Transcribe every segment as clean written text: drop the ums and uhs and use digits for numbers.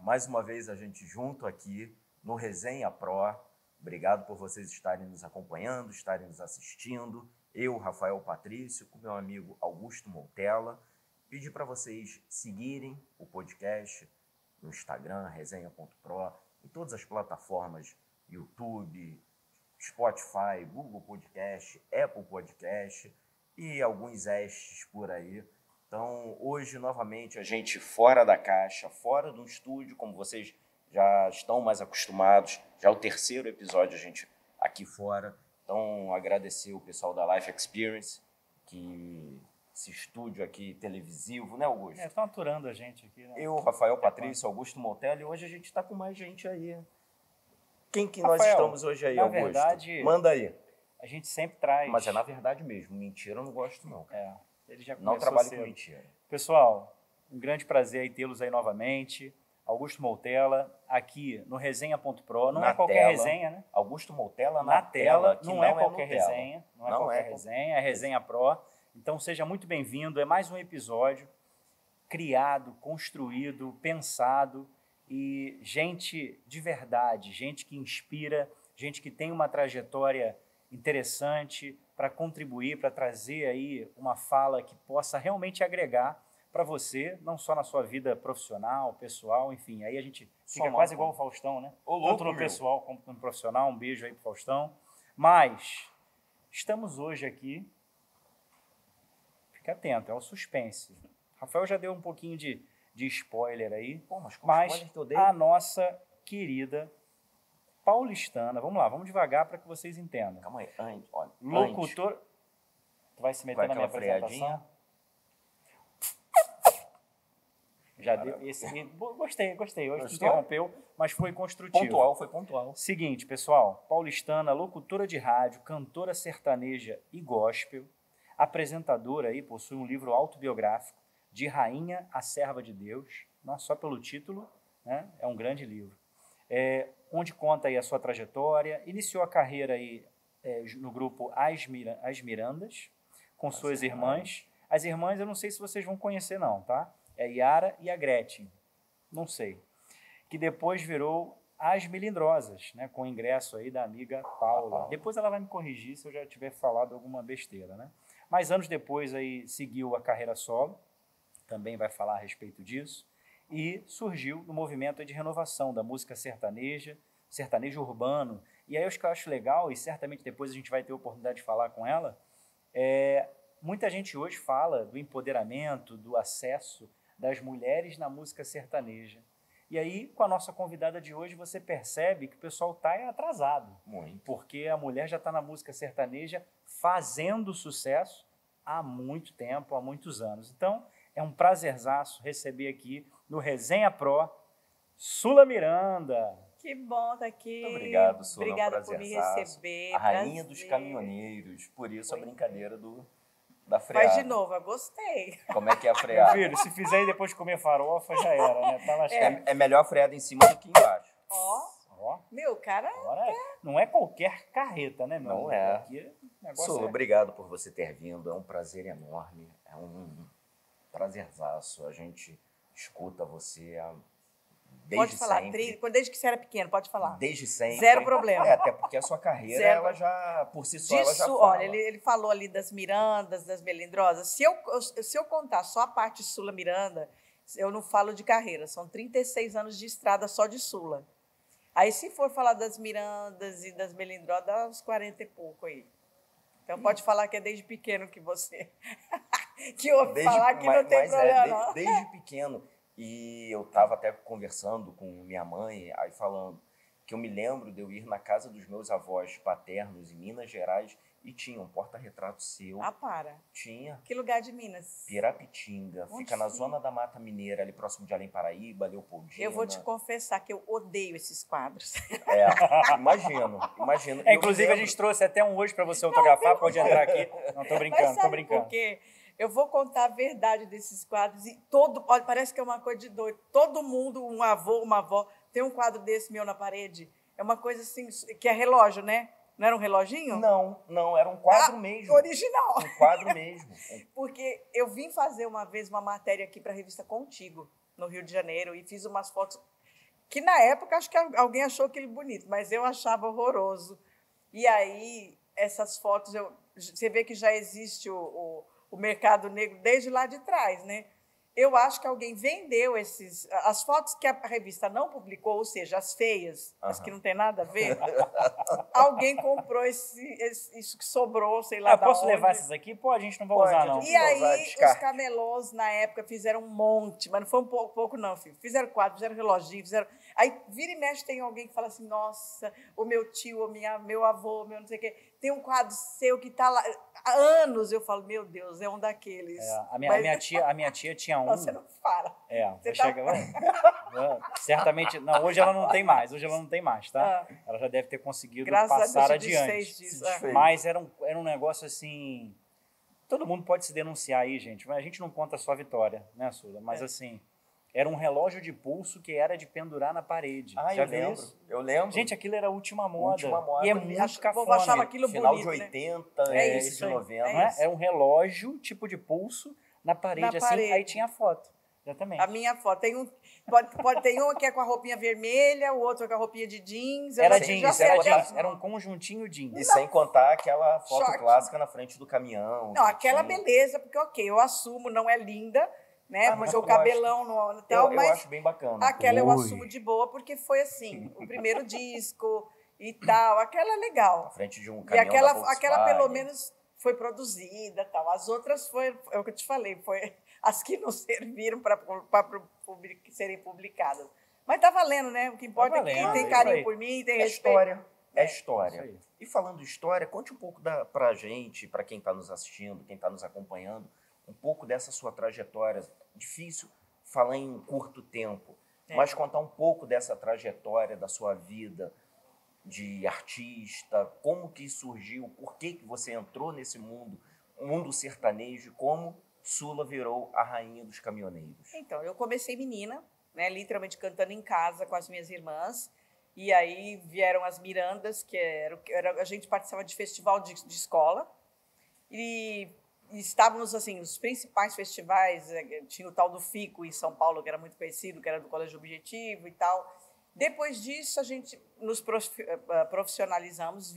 mais uma vez a gente junto aqui no Resenha Pro. Obrigado por vocês estarem nos acompanhando, estarem nos assistindo. Eu, Rafael Patrício, com meu amigo Augusto Montella. Pedir para vocês seguirem o podcast no Instagram, resenha.pro, em todas as plataformas, YouTube, Spotify, Google Podcast, Apple Podcast e alguns extras por aí. Então, hoje, novamente, a gente fora da caixa, fora do estúdio, como vocês já estão mais acostumados. Já é o terceiro episódio a gente aqui fora. Então, agradecer o pessoal da Life Experience, que esse estúdio aqui televisivo, né, Augusto? Estão aturando a gente aqui, né? Eu, Rafael Patrício, Augusto Montella, e hoje a gente está com mais gente aí. Quem que Rafael, nós estamos hoje aí, Augusto? Verdade, manda aí. A gente sempre traz... Mas é na verdade mesmo. Mentira eu não gosto, não. Ele já não trabalho com mentira. Pessoal, um grande prazer aí tê-los aí novamente. Augusto Montella, aqui no resenha.pro. Não é qualquer resenha, né? Augusto Montella na tela. Não é qualquer resenha. Não é qualquer resenha, é Resenha Pro. Então, seja muito bem-vindo. É mais um episódio criado, construído, pensado. E gente de verdade, gente que inspira, gente que tem uma trajetória interessante para contribuir, para trazer aí uma fala que possa realmente agregar para você, não só na sua vida profissional, pessoal, enfim. Aí a gente fica quase igual o Faustão, né? Tanto no pessoal como no profissional. Um beijo aí pro Faustão. Mas estamos hoje aqui... Fique atento, é o suspense. Rafael já deu um pouquinho de spoiler aí. Pô, mas spoiler que eu dei? A nossa querida paulistana, vamos lá, vamos devagar para que vocês entendam. Calma aí, olha. Locutor... Tu vai se meter na minha apresentação? Já deu esse... Gostei. Hoje tu interrompeu, mas foi construtivo. Foi pontual. Seguinte, pessoal. Paulistana, locutora de rádio, cantora sertaneja e gospel. Apresentadora aí, possui um livro autobiográfico, De Rainha a Serva de Deus. Não só pelo título, né? É um grande livro. Onde conta aí a sua trajetória. Iniciou a carreira aí no grupo As Mirandas, com suas irmãs. As irmãs, eu não sei se vocês vão conhecer não, tá? É Yara e a Gretchen, não sei. Que depois virou As Melindrosas, né? Com o ingresso aí da amiga Paula. Depois ela vai me corrigir se eu já tiver falado alguma besteira, né? Mas anos depois aí seguiu a carreira solo, também vai falar a respeito disso, e surgiu no movimento de renovação da música sertaneja, sertanejo urbano. E aí o que eu acho legal, e certamente depois a gente vai ter a oportunidade de falar com ela, muita gente hoje fala do empoderamento, do acesso das mulheres na música sertaneja. E aí, com a nossa convidada de hoje, você percebe que o pessoal está atrasado. Muito. Porque a mulher já está na música sertaneja fazendo sucesso há muito tempo, há muitos anos. Então, é um prazerzaço receber aqui no Resenha Pro, Sula Miranda. Que bom estar aqui. Muito obrigado, Sula. Obrigada por me receber. A rainha dos caminhoneiros. Por isso a brincadeira da freada. Faz de novo, eu gostei. Como é que é a freada? Meu filho, se fizer e depois comer farofa, já era, né? Tá lascado. É melhor a freada em cima do que embaixo. Ó. Meu, cara... Não é qualquer carreta, né, meu Não amigo? é. Aqui, negócio Sula, obrigado por você ter vindo. É um prazer enorme. É um prazerzaço. A gente escuta você desde pode falar, sempre. Desde que você era pequeno, pode falar. Desde sempre. Zero problema. Até porque a sua carreira, ela já, por si só, ela já fala. Olha, ele falou ali das Mirandas, das Melindrosas. Se eu contar só a parte de Sula Miranda, eu não falo de carreira. São 36 anos de estrada só de Sula. Aí, se for falar das Mirandas e das Melindrosas, dá uns 40 e pouco aí. Então, pode falar que é desde pequeno que você... que eu falar que não tem problema, não. Desde pequeno. E eu estava até conversando com minha mãe, aí falando que eu me lembro de eu ir na casa dos meus avós paternos em Minas Gerais e tinha um porta-retrato seu. Ah, para. Tinha. Que lugar de Minas? Pirapitinga. Onde fica na fica? Zona da Mata Mineira, ali próximo de Além Paraíba, Leopoldina. Eu vou te confessar que eu odeio esses quadros. Imagino. Inclusive, a gente trouxe até um hoje para você autografar, pode entrar aqui. Não, tô brincando, tô brincando. Porque eu vou contar a verdade desses quadros e olha, parece que é uma coisa de doido. Todo mundo, um avô, uma avó, tem um quadro desse meu na parede. É uma coisa assim, que é relógio, né? Não era um reloginho? Não, era um quadro mesmo. Original. Um quadro mesmo. Porque eu vim fazer uma vez uma matéria aqui para a revista Contigo, no Rio de Janeiro, e fiz umas fotos. que na época acho que alguém achou aquele bonito, mas eu achava horroroso. E aí, essas fotos, você vê que já existe o mercado negro desde lá de trás, né? Eu acho que alguém vendeu as fotos que a revista não publicou, ou seja, as feias, as que não tem nada a ver. Alguém comprou isso que sobrou, sei lá da posso onde. levar essas aqui? Pô, a gente não vai Pode, usar, não. E aí, os camelôs, na época, fizeram um monte, mas não foi um pouco não, filho. Fizeram quadro, fizeram reloginho, fizeram... Aí, vira e mexe, tem alguém que fala assim, nossa, o meu tio, meu avô, meu não sei o quê, tem um quadro seu que está lá... Há anos eu falo, meu Deus, é um daqueles. A minha tia tinha um... Você não para. Certamente... Não, hoje ela não tem mais, tá? Ela já deve ter conseguido passar adiante. Disso. Mas era um negócio assim... Todo mundo pode se denunciar aí, gente, mas a gente não conta só a vitória, né, Sula? Mas assim... Era um relógio de pulso que era de pendurar na parede. Já lembro. Eu lembro. Gente, aquilo era a última moda. E é muito cafona. Achava aquilo final bonito, de 80, né? início de 90. É um relógio, tipo de pulso, na parede, aí tinha a foto. Exatamente. A minha foto. Tem um que é com a roupinha vermelha, o outro com a roupinha de jeans. Era jeans, era um conjuntinho jeans. E sem contar aquela foto clássica na frente do caminhão. Não, aquela beleza, porque eu assumo, não é linda, né? Porque o cabelão no tal, eu mas acho bem bacana. Aquela eu assumo de boa, porque foi assim, o primeiro disco e tal, aquela é legal. Na frente de um caminhão E aquela pelo menos foi produzida, tal. As outras é o que eu te falei, foi as que não serviram para serem publicadas. Mas tá valendo, né? O que importa é que tem carinho por mim, tem respeito. É história. E falando de história, conte um pouco pra gente, para quem está nos assistindo, quem está nos acompanhando, um pouco dessa sua trajetória. Difícil falar em um curto tempo, mas contar um pouco dessa trajetória da sua vida de artista, como que surgiu, por que você entrou nesse mundo sertanejo, como Sula virou a rainha dos caminhoneiros. Então, eu comecei menina, né, literalmente cantando em casa com as minhas irmãs, e aí vieram as mirandas, que a gente participava de festival de escola, e estávamos, assim, nos principais festivais, tinha o tal do FICO em São Paulo, que era muito conhecido, que era do Colégio Objetivo e tal. Depois disso, a gente nos profissionalizamos,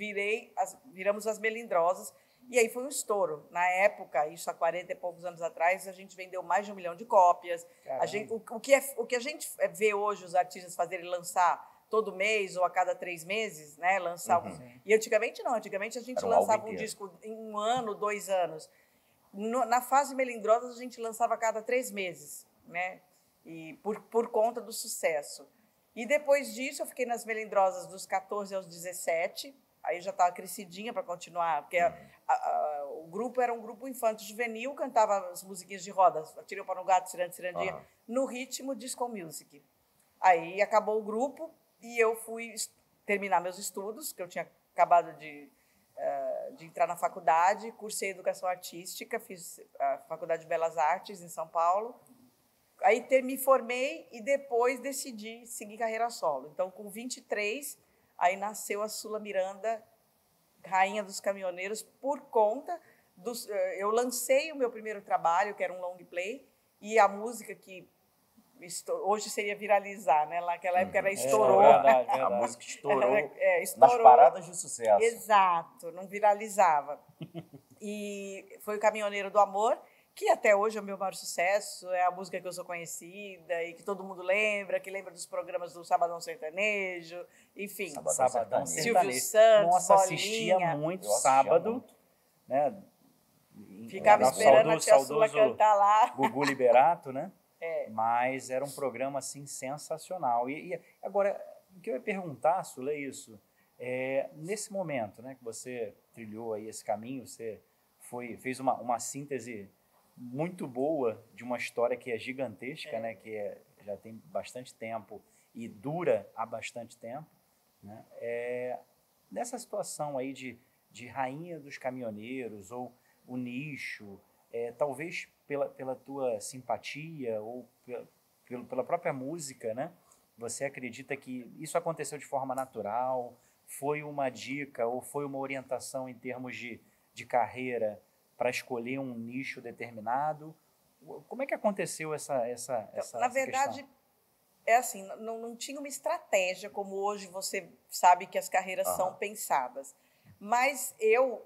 viramos as Melindrosas, e aí foi um estouro. Na época, isso há 40 e poucos anos atrás, a gente vendeu mais de 1 milhão de cópias. O que a gente vê hoje os artistas fazerem, lançar todo mês ou a cada 3 meses, né? Lançar E antigamente não, antigamente a gente lançava um disco em 1 ano, 2 anos. Na fase Melindrosas, a gente lançava a cada 3 meses, né? E por conta do sucesso. E depois disso, eu fiquei nas Melindrosas dos 14 aos 17, aí já estava crescidinha para continuar, porque o grupo era um grupo infanto-juvenil, cantava as musiquinhas de roda, Atirei para um gato, cirandinha, no ritmo disco music. Aí acabou o grupo e eu fui terminar meus estudos, que eu tinha acabado de entrar na faculdade, cursei Educação Artística, fiz a Faculdade de Belas Artes em São Paulo. Aí me formei e depois decidi seguir carreira solo. Então, com 23, aí nasceu a Sula Miranda, rainha dos caminhoneiros, por conta dos... Eu lancei o meu primeiro trabalho, que era um long play, e a música que hoje seria viralizar, né? Naquela época era estourou. Verdade. A música estourou, estourou nas paradas de sucesso. Exato, não viralizava. E foi o Caminhoneiro do Amor, que até hoje é o meu maior sucesso, é a música que eu sou conhecida e que todo mundo lembra, que lembra dos programas do Sabadão Sertanejo, enfim. Sabadão Silvio Santos, nossa, Bolinha. assistia muito sábado, né? Ficava esperando a tia Sula cantar lá. Gugu Liberato, né? Mas era um programa, assim, sensacional. E agora, o que eu ia perguntar, Sula, é isso. Nesse momento, né, que você trilhou aí esse caminho, você fez uma síntese muito boa de uma história que é gigantesca, né, que já tem bastante tempo e dura há bastante tempo, né? Nessa situação aí de rainha dos caminhoneiros ou o nicho, talvez pela tua simpatia ou pela própria música, né? Você acredita que isso aconteceu de forma natural? Foi uma dica ou foi uma orientação em termos de carreira para escolher um nicho determinado? Como é que aconteceu essa Na verdade, questão? é assim, não tinha uma estratégia como hoje você sabe que as carreiras são pensadas. Mas eu,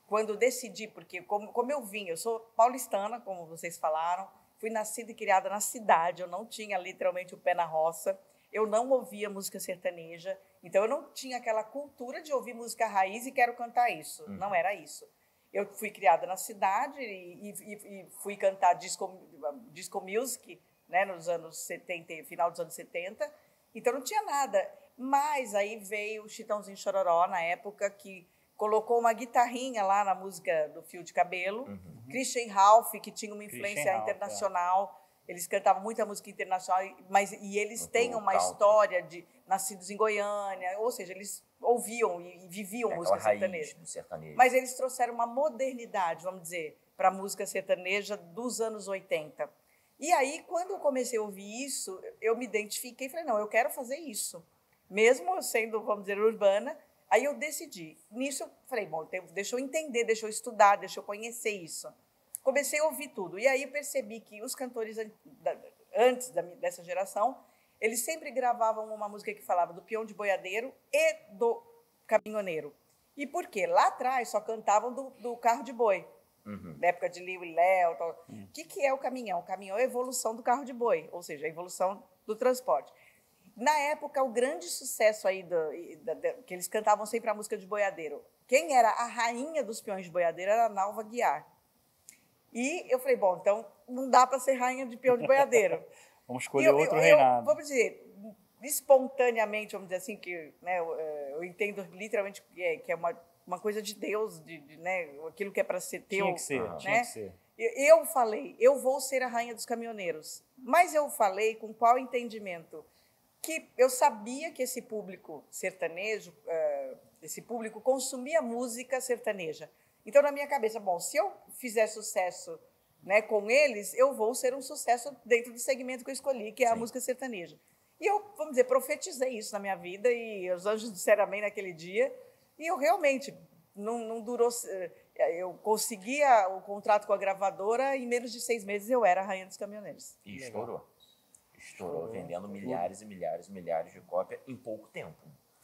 quando decidi, porque como eu vim, eu sou paulistana, como vocês falaram, fui nascida e criada na cidade, eu não tinha literalmente o pé na roça, eu não ouvia música sertaneja, então eu não tinha aquela cultura de ouvir música raiz e quero cantar isso, não era isso. Eu fui criada na cidade e fui cantar disco music, né, nos anos 70, final dos anos 70, então não tinha nada. Mas aí veio o Chitãozinho Chororó, na época, que colocou uma guitarrinha lá na música do Fio de Cabelo. Christian Ralph, que tinha uma influência internacional. Eles cantavam muita música internacional, e eles têm uma história de nascidos em Goiânia, ou seja, eles ouviam e viviam música sertaneja. Mas eles trouxeram uma modernidade, vamos dizer, para a música sertaneja dos anos 80. E aí, quando eu comecei a ouvir isso, eu me identifiquei e falei, não, eu quero fazer isso. Mesmo sendo, vamos dizer, urbana, aí eu decidi. Nisso eu falei, bom, deixa eu entender, deixa eu estudar, deixa eu conhecer isso. Comecei a ouvir tudo. E aí percebi que os cantores antes dessa geração, eles sempre gravavam uma música que falava do peão de boiadeiro e do caminhoneiro. E por quê? Lá atrás só cantavam do carro de boi. Na época de Liu e Léo. O que é o caminhão? O caminhão é a evolução do carro de boi, ou seja, a evolução do transporte. Na época, o grande sucesso aí que eles cantavam sempre a música de boiadeiro. Quem era a rainha dos peões de boiadeiro era a Nalva Guiar. E eu falei, bom, então não dá para ser rainha de peão de boiadeiro. Vamos escolher outro reinado. Vamos dizer, espontaneamente, vamos dizer assim, que né, eu entendo literalmente que é uma coisa de Deus, né, aquilo que é para ser teu. Tinha que ser, né? tinha que ser. Eu falei, eu vou ser a rainha dos caminhoneiros. Mas eu falei com qual entendimento? Que eu sabia que esse público sertanejo, esse público consumia música sertaneja. Então, na minha cabeça, bom, se eu fizer sucesso, né, com eles, eu vou ser um sucesso dentro do segmento que eu escolhi, que é a música sertaneja. E eu, vamos dizer, profetizei isso na minha vida, e os anjos disseram amém naquele dia, e eu realmente, não durou... Eu conseguia o contrato com a gravadora, e em menos de 6 meses eu era a rainha dos caminhoneiros. E estourou. Estourou, vendendo milhares e milhares e milhares de cópias em pouco tempo.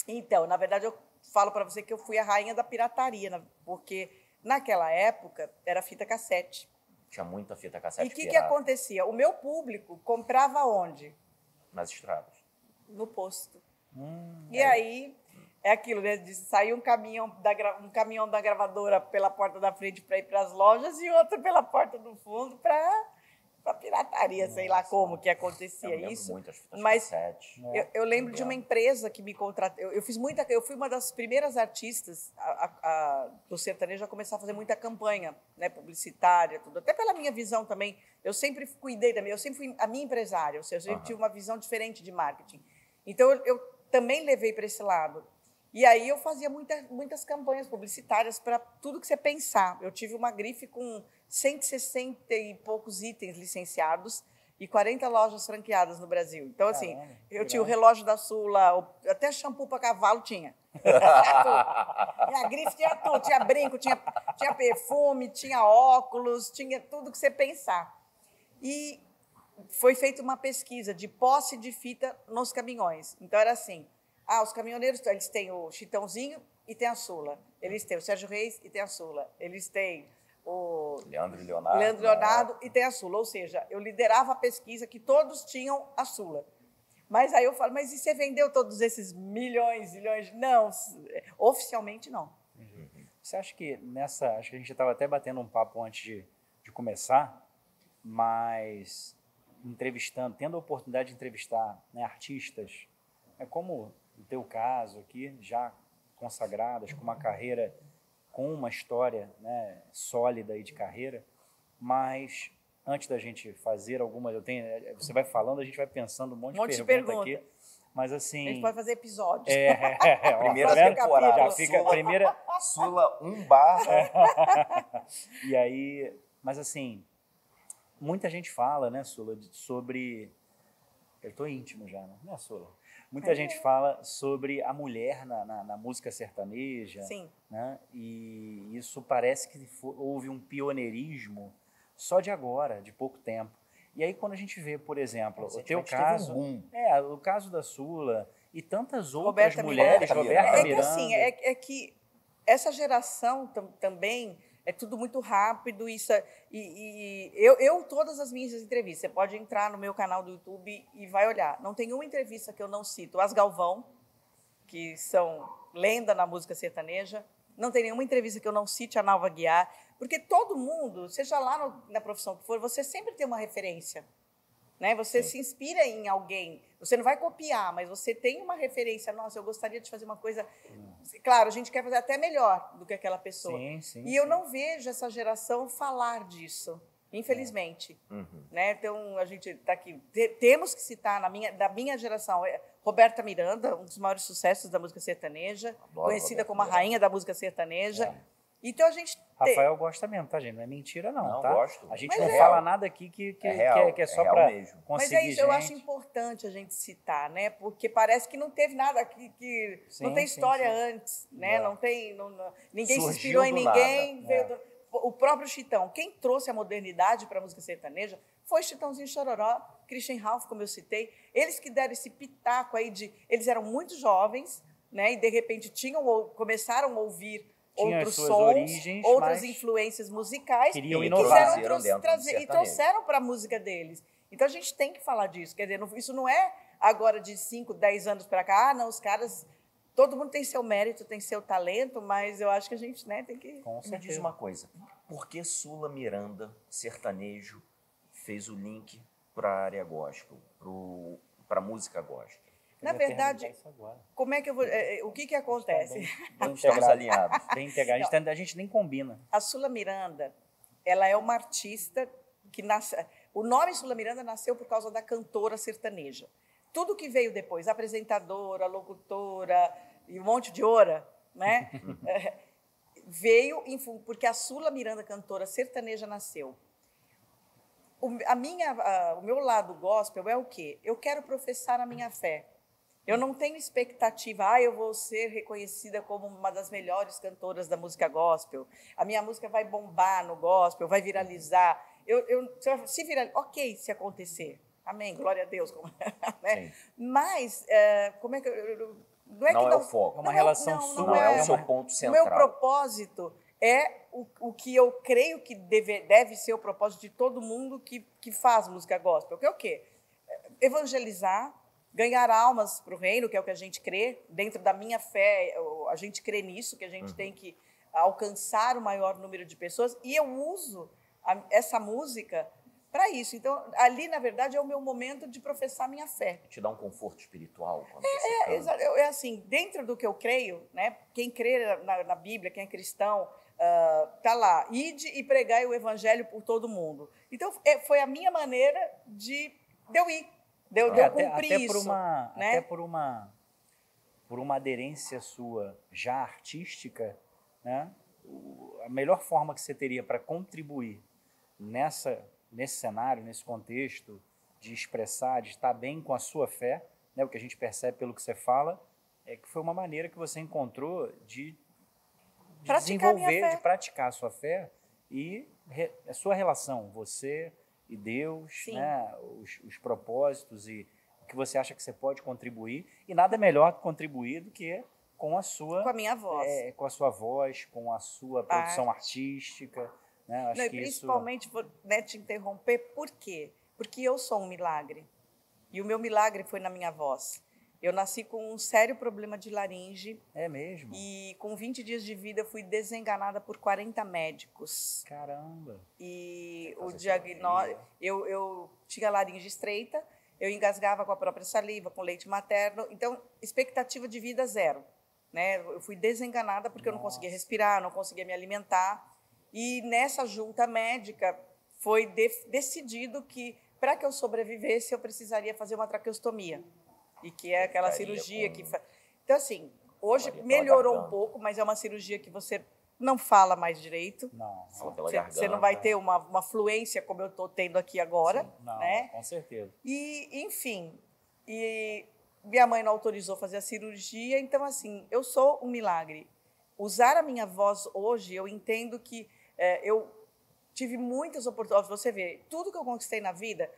Então, na verdade, eu falo para você que eu fui a rainha da pirataria, porque naquela época era fita cassete. Tinha muita fita cassete. E o que acontecia? O meu público comprava onde? Nas estradas. No posto. E aí, é aquilo, né? Saiu um caminhão da gravadora pela porta da frente para ir para as lojas e outro pela porta do fundo para pirataria, sei lá como que acontecia isso. Muito as fitas mas cassete. Eu lembro de uma empresa que me contratou. Eu fui uma das primeiras artistas do sertanejo a começar a fazer muita campanha, né, publicitária, tudo. Até pela minha visão também. Eu sempre cuidei também. Eu sempre fui a minha empresária, ou seja, eu sempre tive uma visão diferente de marketing. Então eu também levei para esse lado. E aí eu fazia muitas campanhas publicitárias para tudo que você pensar. Eu tive uma grife com 160 e poucos itens licenciados e 40 lojas franqueadas no Brasil. Então, assim, eu tinha o relógio da Sula, até shampoo para cavalo tinha. Minha grife tinha tudo, tinha brinco, tinha perfume, tinha óculos, tinha tudo que você pensar. E foi feita uma pesquisa de posse de fita nos caminhões. Então, era assim... os caminhoneiros, eles têm o Chitãozinho e tem a Sula. Eles têm o Sérgio Reis e tem a Sula. Eles têm o Leandro e Leonardo e tem a Sula. Ou seja, eu liderava a pesquisa que todos tinham a Sula. Mas aí eu falo, mas e você vendeu todos esses milhões? Não, oficialmente não. Você acha que acho que a gente estava até batendo um papo antes de começar, mas tendo a oportunidade de entrevistar, né, artistas, como no teu caso aqui, já consagradas, com uma carreira, com uma história, né, sólida aí de carreira, mas antes da gente fazer algumas, você vai falando, a gente vai pensando um monte de pergunta aqui, mas assim... A gente pode fazer episódios. Primeira temporada. Já fica a primeira... Sula 1/. E aí, mas assim, muita gente fala, né, Sula, sobre... Eu tô íntimo já, né? Não é, Sula? Muita gente fala sobre a mulher na música sertaneja. Sim. Né? E isso parece que houve um pioneirismo só de agora, de pouco tempo. E aí, quando a gente vê, por exemplo, o teu Recentemente caso, teve um boom. o caso da Sula e tantas outras Roberta mulheres, Miranda. Roberta É que Miranda. assim, é que essa geração também é tudo muito rápido. Eu, todas as minhas entrevistas, você pode entrar no meu canal do YouTube e vai olhar. Não tem uma entrevista que eu não cito As Galvão, que são lenda na música sertaneja. Não tem nenhuma entrevista que eu não cite a Nalva Guiar, porque todo mundo, seja lá na profissão que for, você sempre tem uma referência. Né? Você se inspira em alguém. Você não vai copiar, mas você tem uma referência. Nossa, eu gostaria de fazer uma coisa... Claro, a gente quer fazer até melhor do que aquela pessoa. Sim, eu não vejo essa geração falar disso, infelizmente. Né? Então, a gente está aqui... Temos que citar, da minha geração, Roberta Miranda, um dos maiores sucessos da música sertaneja, Adoro conhecida Roberta como a rainha da música sertaneja. Então, a gente... Rafael gosta mesmo, tá, gente? Não é mentira, não, Não, tá? gosto. A gente Mas não é fala nada aqui que é só real para mesmo. conseguir Mas é isso, eu acho gente. importante a gente citar, né? Porque parece que não teve nada que não tem história antes, né? Não tem, ninguém se Surgiu inspirou em do ninguém. nada. O próprio Chitão, quem trouxe a modernidade para a música sertaneja foi Chitãozinho Chororó, Christian Ralph, como eu citei. Eles que deram esse pitaco aí eles eram muito jovens, né? E de repente começaram a ouvir outros suas sons, origens, outras mas influências musicais queriam e inovar. quiseram trazer e trouxeram para a música deles. Então a gente tem que falar disso. Quer dizer, isso não é agora de 5, 10 anos para cá. Não, os caras, todo mundo tem seu mérito, tem seu talento, mas eu acho que a gente, né, tem que... Me diz uma coisa, por que Sula Miranda, sertanejo, fez o link para a área gospel, para a música gospel? Na verdade, como é que eu vou... o que acontece? Estamos alinhados. Bem integrado. A gente nem combina. A Sula Miranda, ela é uma artista que nasce... O nome Sula Miranda nasceu por causa da cantora sertaneja. Tudo que veio depois, apresentadora, locutora e um monte de ora, né? Veio porque a Sula Miranda, cantora sertaneja, nasceu. O meu lado gospel é o quê? Eu quero professar a minha fé. Eu não tenho expectativa, eu vou ser reconhecida como uma das melhores cantoras da música gospel. A minha música vai bombar no gospel, vai viralizar. Se viralizar, ok, se acontecer. Amém, glória a Deus. Né? Mas, como é que... Não é o foco. É uma relação sua. Não é o seu ponto central. O meu propósito é o que eu creio que deve ser o propósito de todo mundo que faz música gospel. Que é o quê? Evangelizar, ganhar almas para o reino, que é o que a gente crê. Dentro da minha fé, a gente crê nisso, que a gente tem que alcançar o maior número de pessoas. E eu uso essa música para isso. Então, ali, na verdade, é o meu momento de professar minha fé. Te dá um conforto espiritual? Quando você canta. É assim, dentro do que eu creio, né? Quem crê na Bíblia, quem é cristão, tá lá, ide e pregai o evangelho por todo mundo. Então, foi a minha maneira de eu ir, de eu cumprir isso. Né? Até por uma aderência sua já artística, né? A melhor forma que você teria para contribuir nesse cenário, nesse contexto, de expressar, de estar bem com a sua fé, né? O que a gente percebe pelo que você fala, é que foi uma maneira que você encontrou de desenvolver, de praticar a sua fé e a sua relação, você e Deus, né? Os propósitos e o que você acha que você pode contribuir. E nada melhor contribuir do que com a minha voz. Com a sua voz, com a sua produção artística. Né? Acho que principalmente, vou te interromper, por quê? Porque eu sou um milagre. E o meu milagre foi na minha voz. Eu nasci com um sério problema de laringe. É mesmo? E com 20 dias de vida, fui desenganada por 40 médicos. Caramba! E o diagnóstico... Eu tinha laringe estreita, eu engasgava com a própria saliva, com leite materno. Então, expectativa de vida zero. Né? Eu fui desenganada porque eu não conseguia respirar, não conseguia me alimentar. E nessa junta médica foi decidido que, para que eu sobrevivesse, eu precisaria fazer uma traqueostomia. E que é aquela cirurgia que... Então, assim, hoje melhorou um pouco, mas é uma cirurgia que você não fala mais direito. Não. Você não vai ter uma fluência como eu estou tendo aqui agora. Sim, não, né? Com certeza. E, enfim, minha mãe não autorizou fazer a cirurgia, então, assim, eu sou um milagre. Usar a minha voz hoje, eu entendo que eu tive muitas oportunidades. Você vê, tudo que eu conquistei na vida,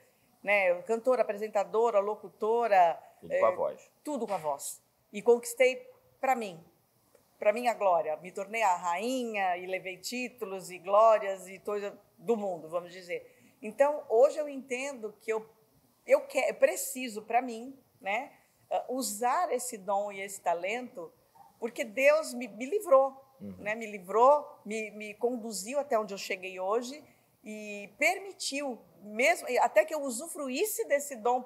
né? Cantora, apresentadora, locutora. Tudo com a voz. Tudo com a voz. E conquistei para minha glória. Me tornei a rainha e levei títulos e glórias e coisa do mundo, vamos dizer. Então, hoje eu entendo que eu preciso, para mim, né, usar esse dom e esse talento, porque Deus me livrou, né, me livrou, me conduziu até onde eu cheguei hoje e permitiu, mesmo até que eu usufruísse desse dom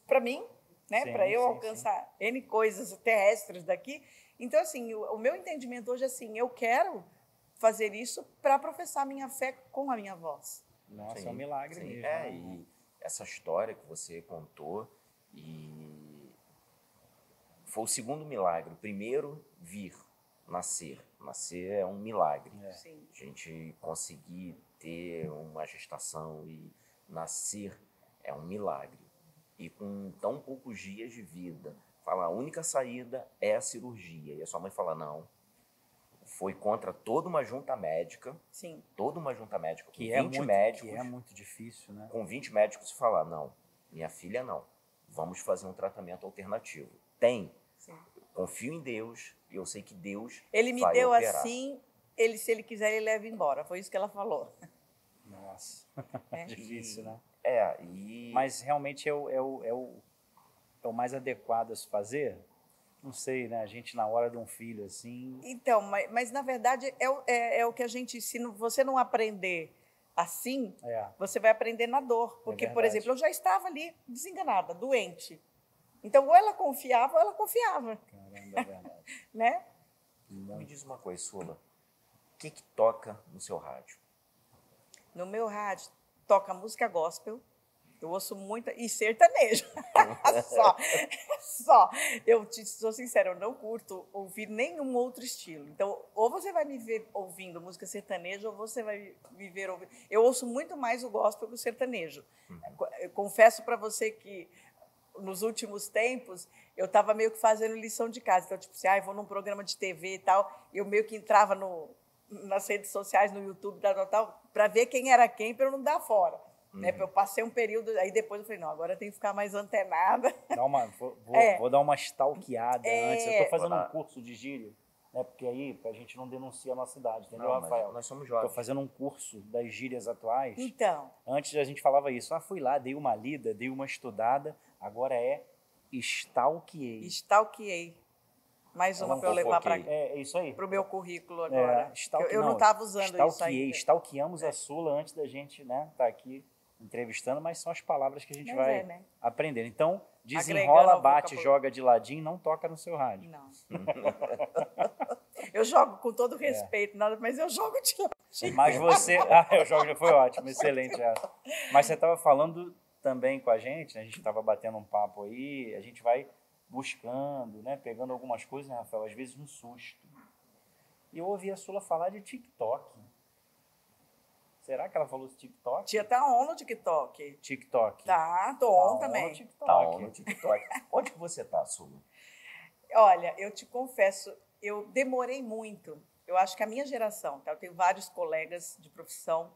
para mim, né, para eu alcançar N coisas terrestres daqui. Então, assim, o meu entendimento hoje é assim, eu quero fazer isso para professar minha fé com a minha voz. Nossa, é um milagre mesmo. E essa história que você contou, e foi o segundo milagre. O primeiro, nascer. Nascer é um milagre. Sim. A gente conseguir ter uma gestação e nascer é um milagre. E com tão poucos dias de vida, fala, a única saída é a cirurgia. E a sua mãe fala, não. Foi contra toda uma junta médica. Sim. Toda uma junta médica, com Que 20 médicos. Que é muito difícil, né? Com 20 médicos, falar, não, minha filha não. Vamos fazer um tratamento alternativo. Tem. Sim. Confio em Deus e eu sei que Deus Ele me vai deu operar. assim, se ele quiser, ele leva embora. Foi isso que ela falou. Nossa, difícil, né? E... Mas realmente é o mais adequado a se fazer? Não sei, né? A gente na hora de um filho, assim... Então, mas na verdade é o que a gente... Se você não aprender assim, você vai aprender na dor. Porque, por exemplo, eu já estava ali desenganada, doente. Então, ou ela confiava, ou ela confiava. Caramba, é verdade. Né? Me diz uma coisa, Sula. O que toca no seu rádio? No meu rádio, toca música gospel. Eu ouço muito... E sertanejo. Só. Eu sou sincera, eu não curto ouvir nenhum outro estilo. Então, ou você vai me ver ouvindo música sertaneja, ou você vai me ver ouvindo... Eu ouço muito mais o gospel que o sertanejo. Eu confesso para você que, nos últimos tempos, eu estava meio que fazendo lição de casa. Então, tipo assim, eu vou num programa de TV e tal, eu meio que entrava nas redes sociais, no YouTube, tal, para ver quem era quem, para eu não dar fora. Né? Eu passei um período, aí depois eu falei, não, agora eu tenho que ficar mais antenada. Vou dar uma stalkeada antes. Eu estou fazendo um curso de gíria, né? Porque aí a gente não denuncia a nossa idade, entendeu, Rafael? Nós somos jovens. Estou fazendo um curso das gírias atuais. Então. Antes a gente falava isso. Fui lá, dei uma lida, dei uma estudada, agora é stalkeei. Stalkeei. Mais uma para eu levar para isso aí. Para o meu currículo agora. Eu não estava usando isso ainda. Stalkeamos a Sula antes da gente, né, tá aqui entrevistando, mas são as palavras que a gente vai aprendendo. Então, desenrola, bate, joga de ladinho, não toca no seu rádio. Não. Eu jogo com todo respeito, mas eu jogo de ladinho. Mas você... eu jogo, foi ótimo, excelente. Mas você estava falando também com a gente estava batendo um papo aí, a gente vai buscando, né, pegando algumas coisas, né, Rafael, às vezes no susto. E eu ouvi a Sula falar de TikTok. Será que ela falou de TikTok? Tia tá on no TikTok. TikTok. Tá, tô on também. Tá on no TikTok. Onde que você tá, Sula? Olha, eu te confesso, eu demorei muito. Eu acho que a minha geração, tá? Eu tenho vários colegas de profissão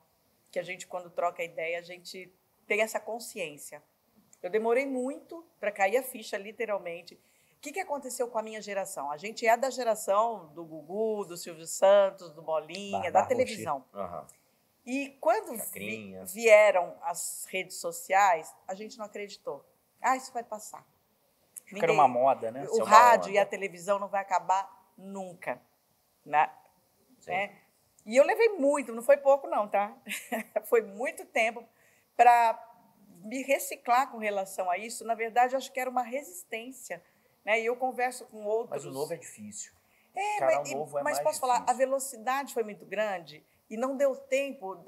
que a gente, quando troca ideia, a gente tem essa consciência. Eu demorei muito para cair a ficha, literalmente. O que aconteceu com a minha geração? A gente é da geração do Gugu, do Silvio Santos, do Bolinha, da televisão. E quando vieram as redes sociais, a gente não acreditou. Isso vai passar. Era uma moda, né? O rádio e a televisão não vai acabar nunca. Né? E eu levei muito, não foi pouco não, tá? Foi muito tempo para me reciclar com relação a isso. Na verdade, eu acho que era uma resistência. Né? E eu converso com outros... Mas o novo é difícil. Mas posso falar, a velocidade foi muito grande e não deu tempo,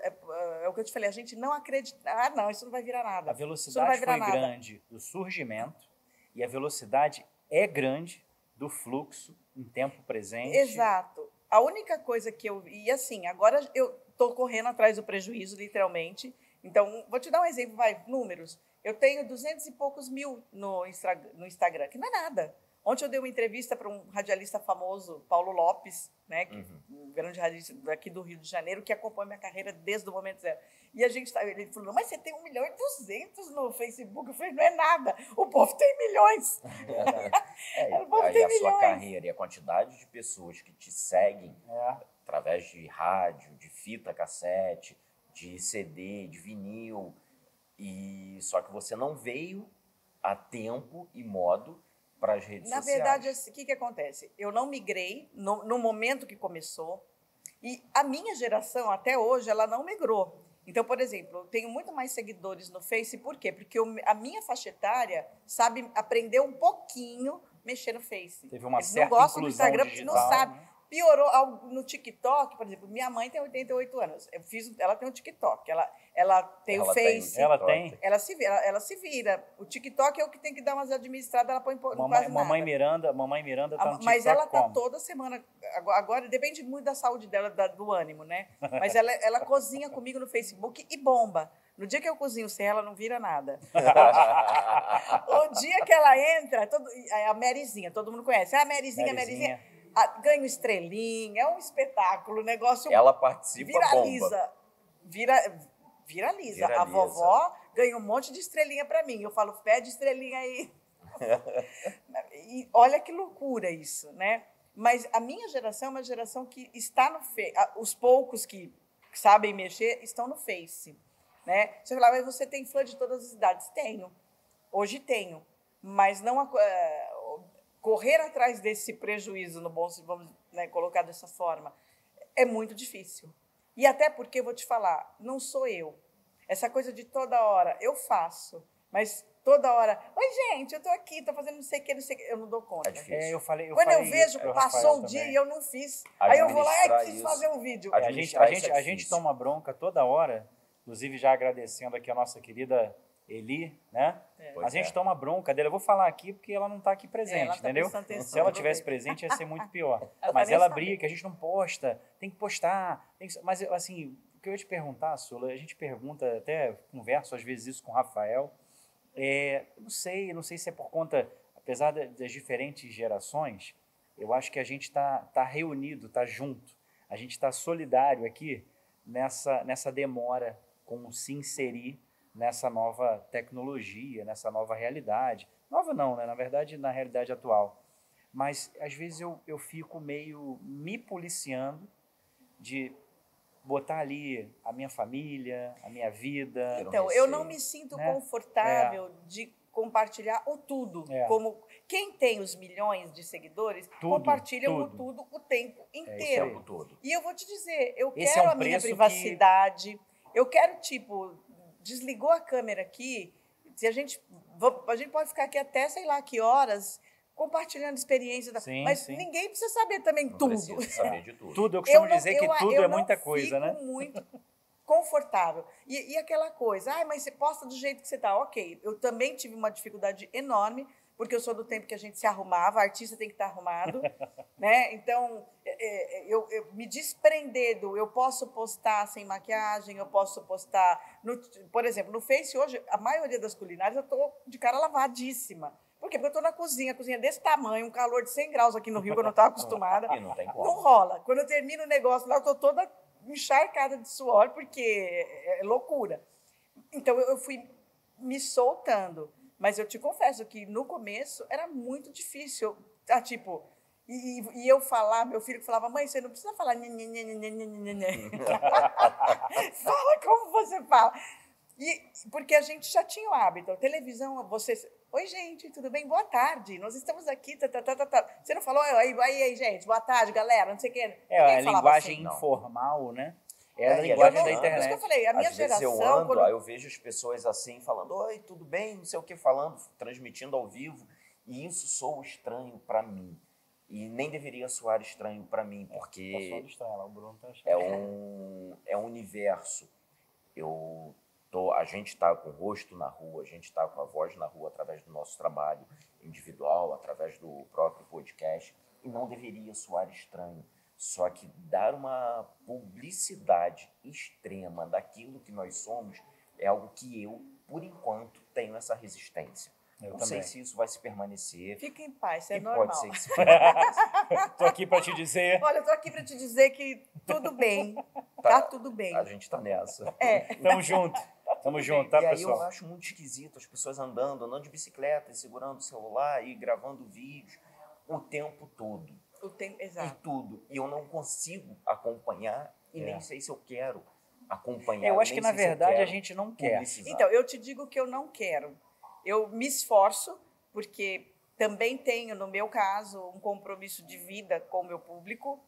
é o que eu te falei, a gente não acredita, não, isso não vai virar nada. A velocidade foi grande do surgimento e a velocidade é grande do fluxo em tempo presente. Exato. A única coisa que eu... E assim, agora eu estou correndo atrás do prejuízo, literalmente. Então, vou te dar um exemplo, números. Eu tenho 200 e poucos mil no Instagram, que não é nada. Ontem eu dei uma entrevista para um radialista famoso, Paulo Lopes, né, um grande radialista daqui do Rio de Janeiro, que acompanha minha carreira desde o momento zero. E ele falou, mas você tem 1.200.000 no Facebook? Eu falei, não é nada, o povo tem milhões. O povo tem milhões. Sua carreira e a quantidade de pessoas que te seguem através de rádio, de fita cassete, de CD, de vinil, e só que você não veio a tempo e modo para as redes sociais. Na verdade, o que acontece? Eu não migrei no momento que começou, e a minha geração, até hoje, ela não migrou. Então, por exemplo, eu tenho muito mais seguidores no Face, por quê? Porque a minha faixa etária sabe aprender um pouquinho mexer no Face. Teve uma Eles certa não gostam do inclusão Instagram digital, porque não sabe. né? Piorou no TikTok, por exemplo, minha mãe tem 88 anos. Ela tem um TikTok, ela tem o Face. Ela tem? Ela se vira. O TikTok é o que tem que dar umas administradas, ela põe quase nada. Mamãe Miranda tá no TikTok. Mas ela tá toda semana, agora depende muito da saúde dela, do ânimo, né? Mas ela cozinha comigo no Facebook e bomba. No dia que eu cozinho sem ela, não vira nada. O dia que ela entra, a Maryzinha, todo mundo conhece. A Maryzinha. Ganha estrelinha, é um espetáculo, o negócio. Ela participa, viraliza. Bomba. Viraliza. A vovó ganha um monte de estrelinha para mim. Eu falo, pede estrelinha aí. E olha que loucura isso, né? Mas a minha geração é uma geração que está no Face. Os poucos que sabem mexer estão no Face, né? Você fala, mas você tem fã de todas as idades? Tenho. Hoje tenho. Mas não... correr atrás desse prejuízo, no bom, vamos, né, colocar dessa forma, é muito difícil. E até porque, vou te falar, não sou eu. Essa coisa de toda hora, eu faço, mas toda hora, oi, gente, eu estou aqui, estou fazendo não sei o que, eu não dou conta. É difícil. Quando eu vejo, passou um dia e eu não fiz, aí eu vou lá e preciso fazer um vídeo. A gente toma bronca toda hora, inclusive já agradecendo aqui a nossa querida Eli, né? A gente toma bronca dela. Eu vou falar aqui porque ela não está aqui presente, entendeu? Se ela tivesse presente, ia ser muito pior. Mas ela briga, que a gente não posta, tem que postar. Mas, assim, o que eu ia te perguntar, Sula, a gente pergunta, até converso às vezes isso com o Rafael, não sei se é por conta, apesar das diferentes gerações, eu acho que a gente tá reunido, tá junto, a gente está solidário aqui nessa demora com se inserir nessa nova tecnologia, nessa nova realidade. Nova não, né? Na verdade, na realidade atual. Mas, às vezes, eu fico meio me policiando de botar ali a minha família, a minha vida. Então, eu não me sinto confortável de compartilhar o tudo. Como quem tem os milhões de seguidores, compartilham o tudo o tempo inteiro. E eu vou te dizer, eu quero a minha privacidade, eu quero, desligou a câmera aqui, a gente pode ficar aqui até sei lá que horas compartilhando experiência, mas ninguém precisa saber também não tudo. Precisa saber de tudo. Tudo, eu costumo dizer que tudo é muita coisa, né? Eu fico muito confortável. E aquela coisa, mas você posta do jeito que você está, ok. Eu também tive uma dificuldade enorme, porque eu sou do tempo que a gente se arrumava, artista tem que estar arrumado, né? Então, eu me desprender eu posso postar sem maquiagem, eu posso postar, por exemplo, no Face hoje, a maioria das culinárias eu estou de cara lavadíssima. Por quê? Porque eu estou na cozinha, a cozinha desse tamanho, um calor de 100 graus aqui no Rio, que eu não estava acostumada. E não tem como. Não rola. Quando eu termino o negócio lá, eu estou toda encharcada de suor, porque é loucura. Então, eu fui me soltando. Mas eu te confesso que no começo era muito difícil. E eu falar, meu filho falava, mãe, você não precisa falar fala como você fala. Porque a gente já tinha o hábito. A televisão, oi, gente, tudo bem? Boa tarde, nós estamos aqui. Você não falou, aí, gente, boa tarde, galera, não sei o quê. A linguagem informal, né? É a linguagem da internet. Por isso que eu falei, a minha geração... Às vezes eu ando, aí eu vejo as pessoas assim, falando, oi, tudo bem, não sei o que, falando, transmitindo ao vivo, e isso soa estranho para mim. E nem deveria soar estranho para mim, porque é um universo. A gente está com o rosto na rua, a gente está com a voz na rua através do nosso trabalho individual, através do próprio podcast, e não deveria soar estranho. Só que dar uma publicidade extrema daquilo que nós somos é algo que eu, por enquanto, tenho essa resistência. Eu Não também. sei se isso vai se permanecer. Fica em paz, isso é E normal. pode ser que se permaneça. Tô aqui para te dizer. Olha, eu tô aqui para te dizer que tudo bem. Tá tudo bem. A gente tá nessa. Tamo junto. Tamo junto, tá, E aí pessoal? eu acho muito esquisito as pessoas andando de bicicleta e segurando o celular e gravando vídeos o tempo todo. E Exato. tudo. E eu não consigo acompanhar e nem sei se eu quero acompanhar. Eu acho nem que, na sei se eu verdade, a quero gente não quer. publicizar. Então, eu te digo que eu não quero. Eu me esforço, porque também tenho, no meu caso, um compromisso de vida com o meu público,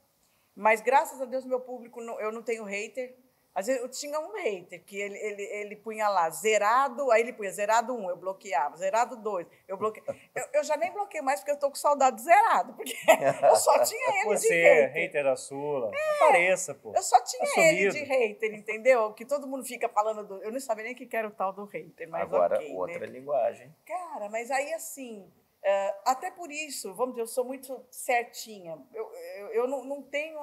mas, graças a Deus, meu público, eu não tenho hater. Às vezes, eu tinha um hater, que ele punha lá, zerado, aí ele punha zerado 1, eu bloqueava, zerado 2, eu bloqueava. Eu já nem bloqueio mais, porque eu estou com saudade do zerado, porque eu só tinha ele de Você, hater. hater da Sula. Apareça, pô. Eu só tinha Tá ele de sumido. hater, entendeu? Que todo mundo fica falando do... Eu não sabia nem o que era o tal do hater, mas Agora, ok, outra né? linguagem. Cara, mas aí assim, até por isso, vamos dizer, eu sou muito certinha. Eu não tenho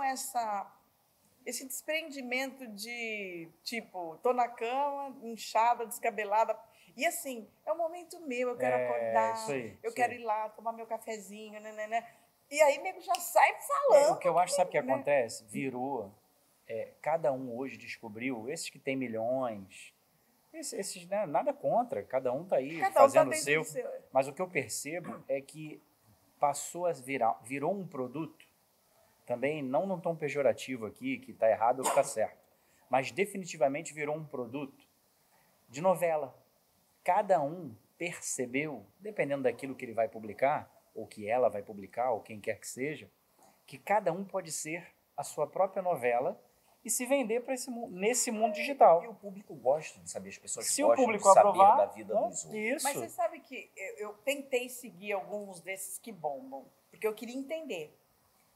esse desprendimento de, tipo, tô na cama, inchada, descabelada. E assim, é um momento meu, eu quero acordar, isso aí, eu isso quero aí. ir lá, tomar meu cafezinho, né? E aí, nego já sai falando. O que eu acho, sabe o que né? acontece? Virou. Cada um hoje descobriu, esses que tem milhões, esses, né, nada contra, cada um tá aí Cada um tá fazendo o dentro seu. do seu. Mas o que eu percebo é que virou um produto, também não num tom pejorativo aqui, que está errado ou que está certo, mas definitivamente virou um produto de novela. Cada um percebeu, dependendo daquilo que ele vai publicar, ou que ela vai publicar, ou quem quer que seja, que cada um pode ser a sua própria novela e se vender para nesse mundo digital. E o público gosta de saber, as pessoas Se o gostam público de saber aprovar, da vida né? dos outros. Isso. Mas você sabe que eu tentei seguir alguns desses que bombam, porque eu queria entender.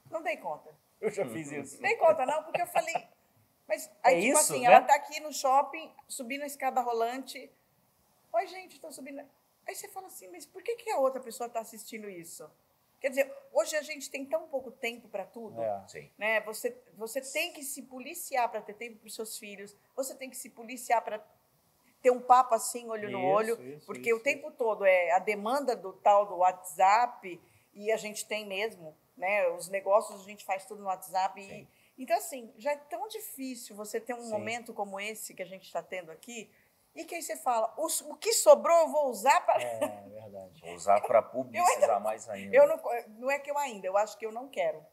Não dei conta. Eu já fiz isso. Dei conta, não, porque eu falei. Mas aí, É tipo isso, assim, né? ela tá aqui no shopping, subindo a escada rolante. Oi, gente, tô subindo. Aí você fala assim, mas por que a outra pessoa tá assistindo isso? Quer dizer, hoje a gente tem tão pouco tempo para tudo. Sim. Né? Você tem que se policiar para ter tempo para os seus filhos, você tem que se policiar para ter um papo assim, olho no olho, porque o tempo todo é a demanda do tal do WhatsApp, e a gente tem mesmo, né? Os negócios a gente faz tudo no WhatsApp. Então, assim, já é tão difícil você ter um momento como esse que a gente está tendo aqui, e que aí você fala, o que sobrou eu vou usar para... É verdade. Vou usar para publicizar mais ainda. Não é que eu acho que eu não quero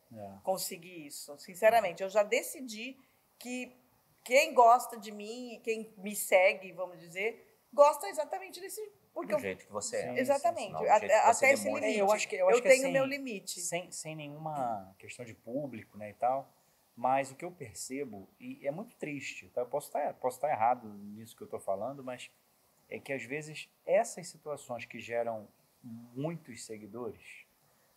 conseguir isso, sinceramente. Eu já decidi que quem gosta de mim e quem me segue, vamos dizer, gosta exatamente desse... Porque do jeito que você é. Exatamente. Do jeito que você Até esse demonstra. limite. Eu acho que tenho assim, meu limite. Sem nenhuma questão de público, né, e tal, mas o que eu percebo, e é muito triste, tá? Eu posso estar errado nisso que eu estou falando, mas é que, às vezes, essas situações que geram muitos seguidores,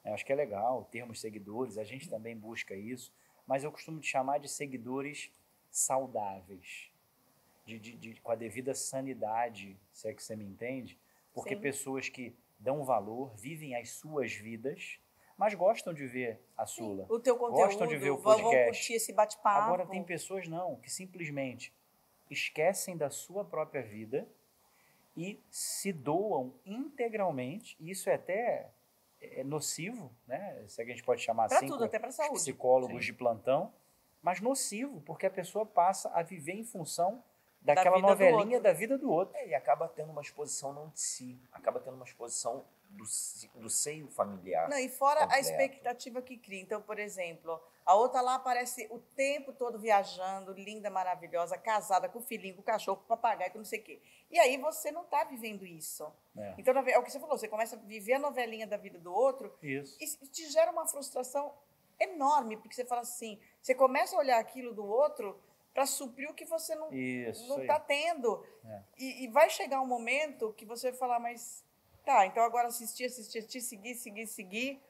né, acho que é legal termos seguidores, a gente também busca isso, mas eu costumo chamar de seguidores saudáveis, com a devida sanidade, se é que você me entende, porque pessoas que dão valor, vivem as suas vidas, mas gostam de ver a Sula. O teu conteúdo, gostam de ver o vão podcast. curtir esse bate-papo. Agora tem pessoas não, que simplesmente esquecem da sua própria vida e se doam integralmente, e isso é até nocivo, né? Se a gente pode chamar Pra assim, tudo, até pra saúde. psicólogos de plantão, mas nocivo, porque a pessoa passa a viver em função daquela vida do novelinha outro. da vida do outro. E acaba tendo uma exposição não de si, acaba tendo uma exposição do seio familiar. Não, e fora a completo. expectativa que cria. Então, por exemplo, a outra lá aparece o tempo todo viajando, linda, maravilhosa, casada, com o filhinho, com o cachorro, com o papagaio, com não sei o quê. E aí você não está vivendo isso. Então, é o que você falou, você começa a viver a novelinha da vida do outro Isso. e te gera uma frustração enorme, porque você fala assim, você começa a olhar aquilo do outro para suprir o que você não está tendo. E vai chegar um momento que você vai falar, mas tá, então agora assistir, seguir,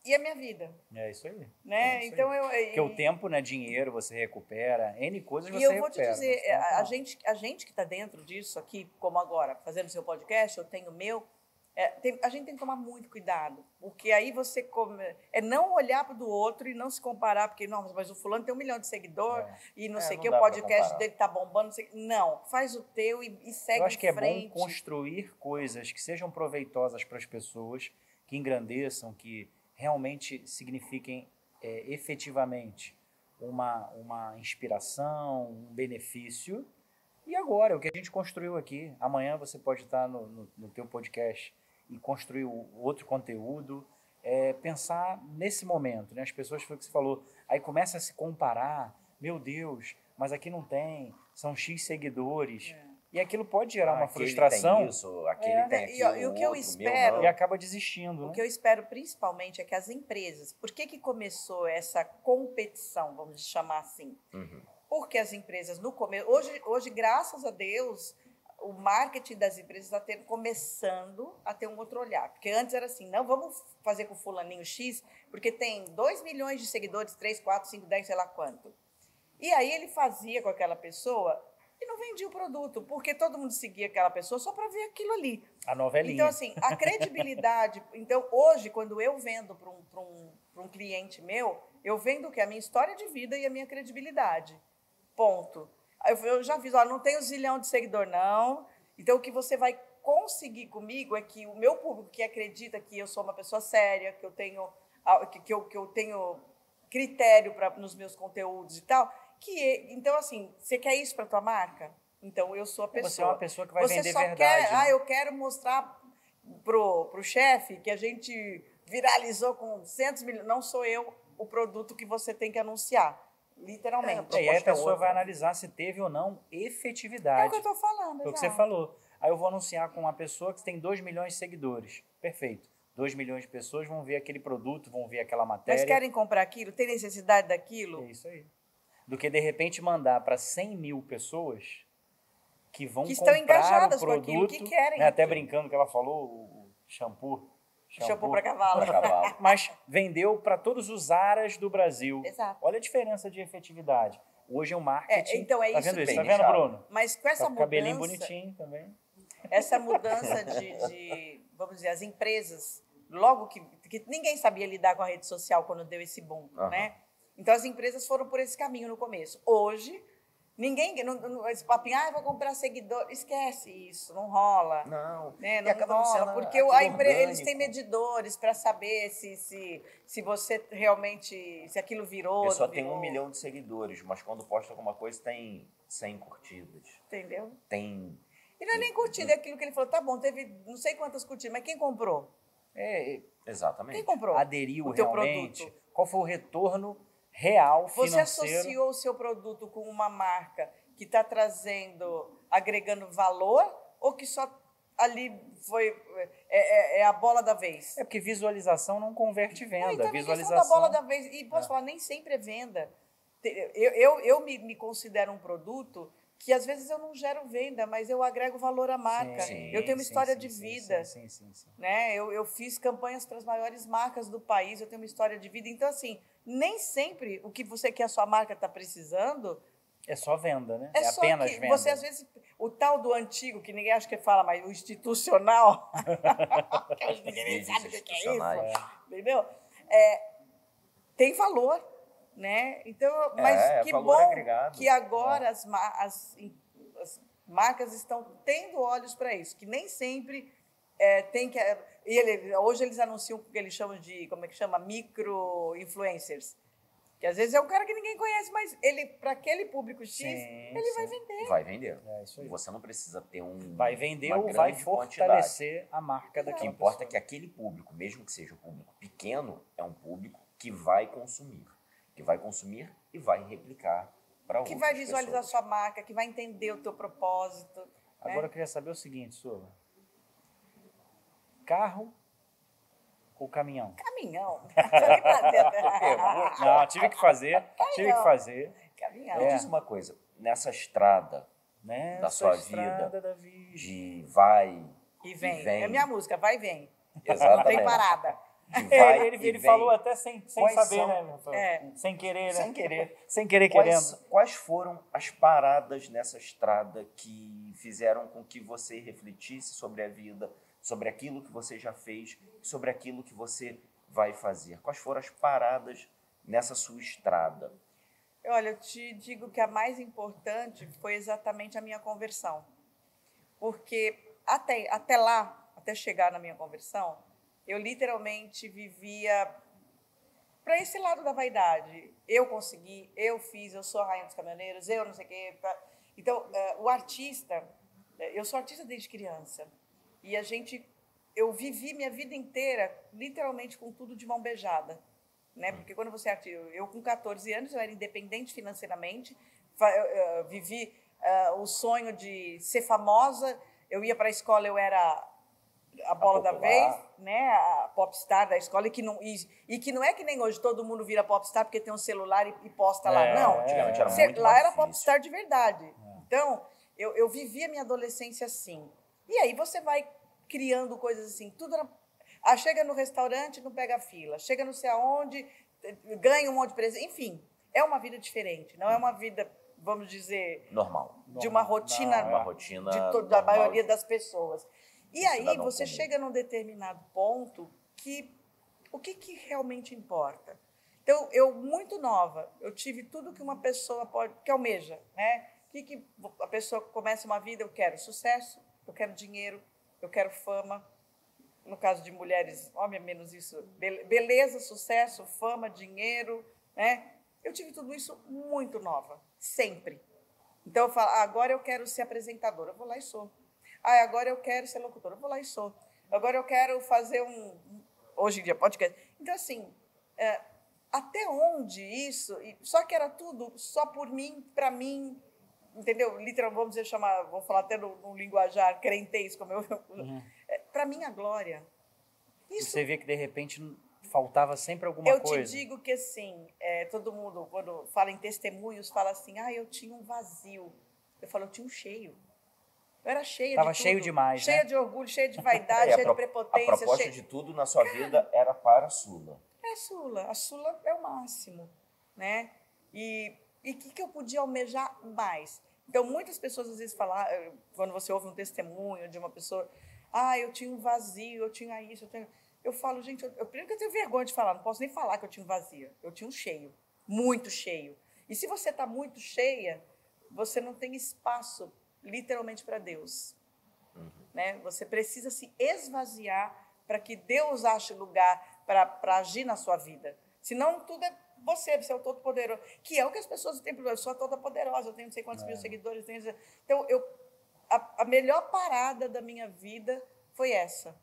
e a minha vida. É isso aí. Né? É isso então aí. Porque o tempo, né, dinheiro, você recupera, N coisas você recupera. E eu vou te dizer, a gente que está dentro disso aqui, como agora, fazendo seu podcast, eu tenho o meu, A gente tem que tomar muito cuidado, porque aí você não olhar para o do outro e não se comparar, porque, não, mas o fulano tem 1 milhão de seguidores e não sei o que, o podcast dele tá bombando, não sei. Não, faz o teu e segue em frente. Eu acho que é bom construir coisas que sejam proveitosas para as pessoas, que engrandeçam, que realmente signifiquem efetivamente uma inspiração, um benefício. E agora, o que a gente construiu aqui, amanhã você pode estar no teu podcast e construir outro conteúdo, pensar nesse momento, né? As pessoas, foi o que você falou, aí começa a se comparar, meu Deus, mas aqui não tem, são X seguidores, e aquilo pode gerar uma frustração. Tem isso, aquele tem aquilo, e o que eu espero, e acaba desistindo. O que eu espero principalmente é que as empresas, por que começou essa competição, vamos chamar assim? Porque as empresas no começo, hoje, graças a Deus, o marketing das empresas está começando a ter um outro olhar. Porque antes era assim, não, vamos fazer com o fulaninho X, porque tem 2 milhões de seguidores, 3, 4, 5, 10, sei lá quanto. E aí ele fazia com aquela pessoa e não vendia o produto, porque todo mundo seguia aquela pessoa só para ver aquilo ali. A novelinha. Então, assim, a credibilidade... Então, hoje, quando eu vendo para um cliente meu, eu vendo o quê? A minha história de vida e a minha credibilidade. Ponto. Eu já aviso, não tenho 1 zilhão de seguidor, não. Então, o que você vai conseguir comigo é que o meu público que acredita que eu sou uma pessoa séria, que eu tenho critério nos meus conteúdos e tal, então, assim, você quer isso para a tua marca? Então, eu sou a pessoa. Você é uma pessoa que vai vender verdade. Quer, eu quero mostrar pro chefe que a gente viralizou com 200 milhões. Não sou eu o produto que você tem que anunciar. Literalmente. E aí a pessoa vai analisar se teve ou não efetividade. É o que eu estou falando. Foi o que você falou. Aí eu vou anunciar com uma pessoa que tem 2 milhões de seguidores. Perfeito. 2 milhões de pessoas vão ver aquele produto, vão ver aquela matéria. Mas querem comprar aquilo? Tem necessidade daquilo? É isso aí. Do que, de repente, mandar para 100 mil pessoas que vão estão engajadas o produto, com aquilo, que querem. Né, até brincando que ela falou, o shampoo para cavalo. Mas vendeu para todos os aras do Brasil. Exato. Olha a diferença de efetividade. Hoje é um marketing. Então é isso. Tá vendo isso? Tá vendo, Bruno? Mas com essa mudança... Cabelinho bonitinho também. Essa mudança vamos dizer, as empresas, logo que ninguém sabia lidar com a rede social quando deu esse boom, né? Então as empresas foram por esse caminho no começo. Hoje, esse papinho, vou comprar seguidor, esquece isso, não rola. Não, né? Não rola, porque eles têm medidores para saber se você realmente, se aquilo virou. Eu só tenho 1 milhão de seguidores, mas quando posta alguma coisa tem 100 curtidas. Entendeu? Tem... E não é nem curtida, é aquilo que ele falou, tá bom, teve não sei quantas curtidas, mas quem comprou? Exatamente. Quem comprou? Aderiu o teu realmente? Produto? Qual foi o retorno real, financeiro? Você associou o seu produto com uma marca que está agregando valor, ou que só ali foi a bola da vez? É porque visualização não converte venda. Então, visualização da bola da vez. E posso falar, nem sempre é venda. Eu me considero um produto que às vezes eu não gero venda, mas eu agrego valor à marca. Eu tenho uma história de vida. Sim. Né? Eu fiz campanhas para as maiores marcas do país, eu tenho uma história de vida. Então, assim, nem sempre o que você quer a sua marca está precisando... É só venda, né? É apenas que venda. Você, às vezes, o tal do antigo, que ninguém acha que fala, mas o institucional... que ninguém nem sabe o que é isso. Entendeu? Tem valor. Né? Então, mas que bom agregado. Que agora as marcas estão tendo olhos para isso, que nem sempre tem que... hoje eles anunciam o que eles chamam de, como é que chama? Micro-influencers. Que às vezes é um cara que ninguém conhece, mas para aquele público X, ele vai vender. Vai vender. Isso aí. Você não precisa ter vai vender ou vai fortalecer a marca daquela pessoa. O que importa é que aquele público, mesmo que seja um público pequeno, é um público que vai consumir. Que vai consumir e vai replicar para outras pessoas. Que vai visualizar sua marca, que vai entender o teu propósito. Agora eu queria saber o seguinte, Sula. Carro ou caminhão? Caminhão. Não, tive que fazer. Caminhão. Me diz uma coisa, nessa estrada da sua vida, de vai e vem. É a minha música, vai e vem. Exatamente. Não tem parada. Ele falou até sem saber, né? Sem querer, né? Sem querer querendo. Quais foram as paradas nessa estrada que fizeram com que você refletisse sobre a vida, sobre aquilo que você já fez, sobre aquilo que você vai fazer. Quais foram as paradas nessa sua estrada? Olha, eu te digo que a mais importante foi exatamente a minha conversão. Porque até lá, até chegar na minha conversão, eu literalmente vivia para esse lado da vaidade. Eu consegui, eu fiz, eu sou a rainha dos caminhoneiros, eu não sei o quê. Então, o artista, eu sou artista desde criança. E eu vivi minha vida inteira, literalmente, com tudo de mão beijada. Né? Porque quando você é artista, eu com 14 anos, eu era independente financeiramente, vivi o sonho de ser famosa, eu ia para a escola, eu era a bola da vez, né? A popstar da escola, e que não é que nem hoje todo mundo vira popstar porque tem um celular e posta lá. Não, antigamente era muito lá mais era difícil. popstar de verdade. Então, eu vivia minha adolescência assim. E aí você vai criando coisas assim, tudo chega no restaurante, não pega fila, chega não sei aonde, ganha um monte de presente, enfim, é uma vida diferente, não é uma vida, vamos dizer, normal, de uma rotina, uma rotina da maioria das pessoas. E aí você comum. chega num determinado ponto que o que realmente importa? Então, eu muito nova, eu tive tudo que uma pessoa que almeja, né? Que a pessoa começa uma vida, eu quero sucesso, eu quero dinheiro, eu quero fama. No caso de mulheres, homem é menos isso, beleza, sucesso, fama, dinheiro, né? Eu tive tudo isso muito nova, sempre. Então, eu falo, agora eu quero ser apresentadora, eu vou lá e sou. Agora eu quero ser locutora, eu vou lá e sou. Agora eu quero fazer hoje em dia, podcast. Então, assim, até onde isso... Só que era tudo só por mim, para mim, entendeu? Literalmente, vamos falar até no linguajar crentez, como eu... Para mim, a glória. Isso, você vê que, de repente, faltava sempre alguma coisa. Eu te digo que, assim, todo mundo, quando fala em testemunhos, fala assim, eu tinha um vazio. Eu falo, eu tinha um cheio. Eu era cheia Tava de tudo. cheio demais, cheia de orgulho, cheia de vaidade, cheia de prepotência. A proposta de tudo na sua vida era para a Sula. É a Sula. A Sula é o máximo, né? E o que eu podia almejar mais? Então, muitas pessoas às vezes falam, quando você ouve um testemunho de uma pessoa, eu tinha um vazio, eu tinha isso, eu falo, gente, primeiro que eu tenho vergonha de falar, não posso nem falar que eu tinha um vazio. Eu tinha um cheio, muito cheio. E se você está muito cheia, você não tem espaço literalmente para Deus, né? Você precisa se esvaziar para que Deus ache lugar para agir na sua vida. Senão tudo é você é o todo-poderoso, que é o que as pessoas têm problema. Eu sou a toda-poderosa, eu tenho não sei quantos mil seguidores. Então, a melhor parada da minha vida foi essa,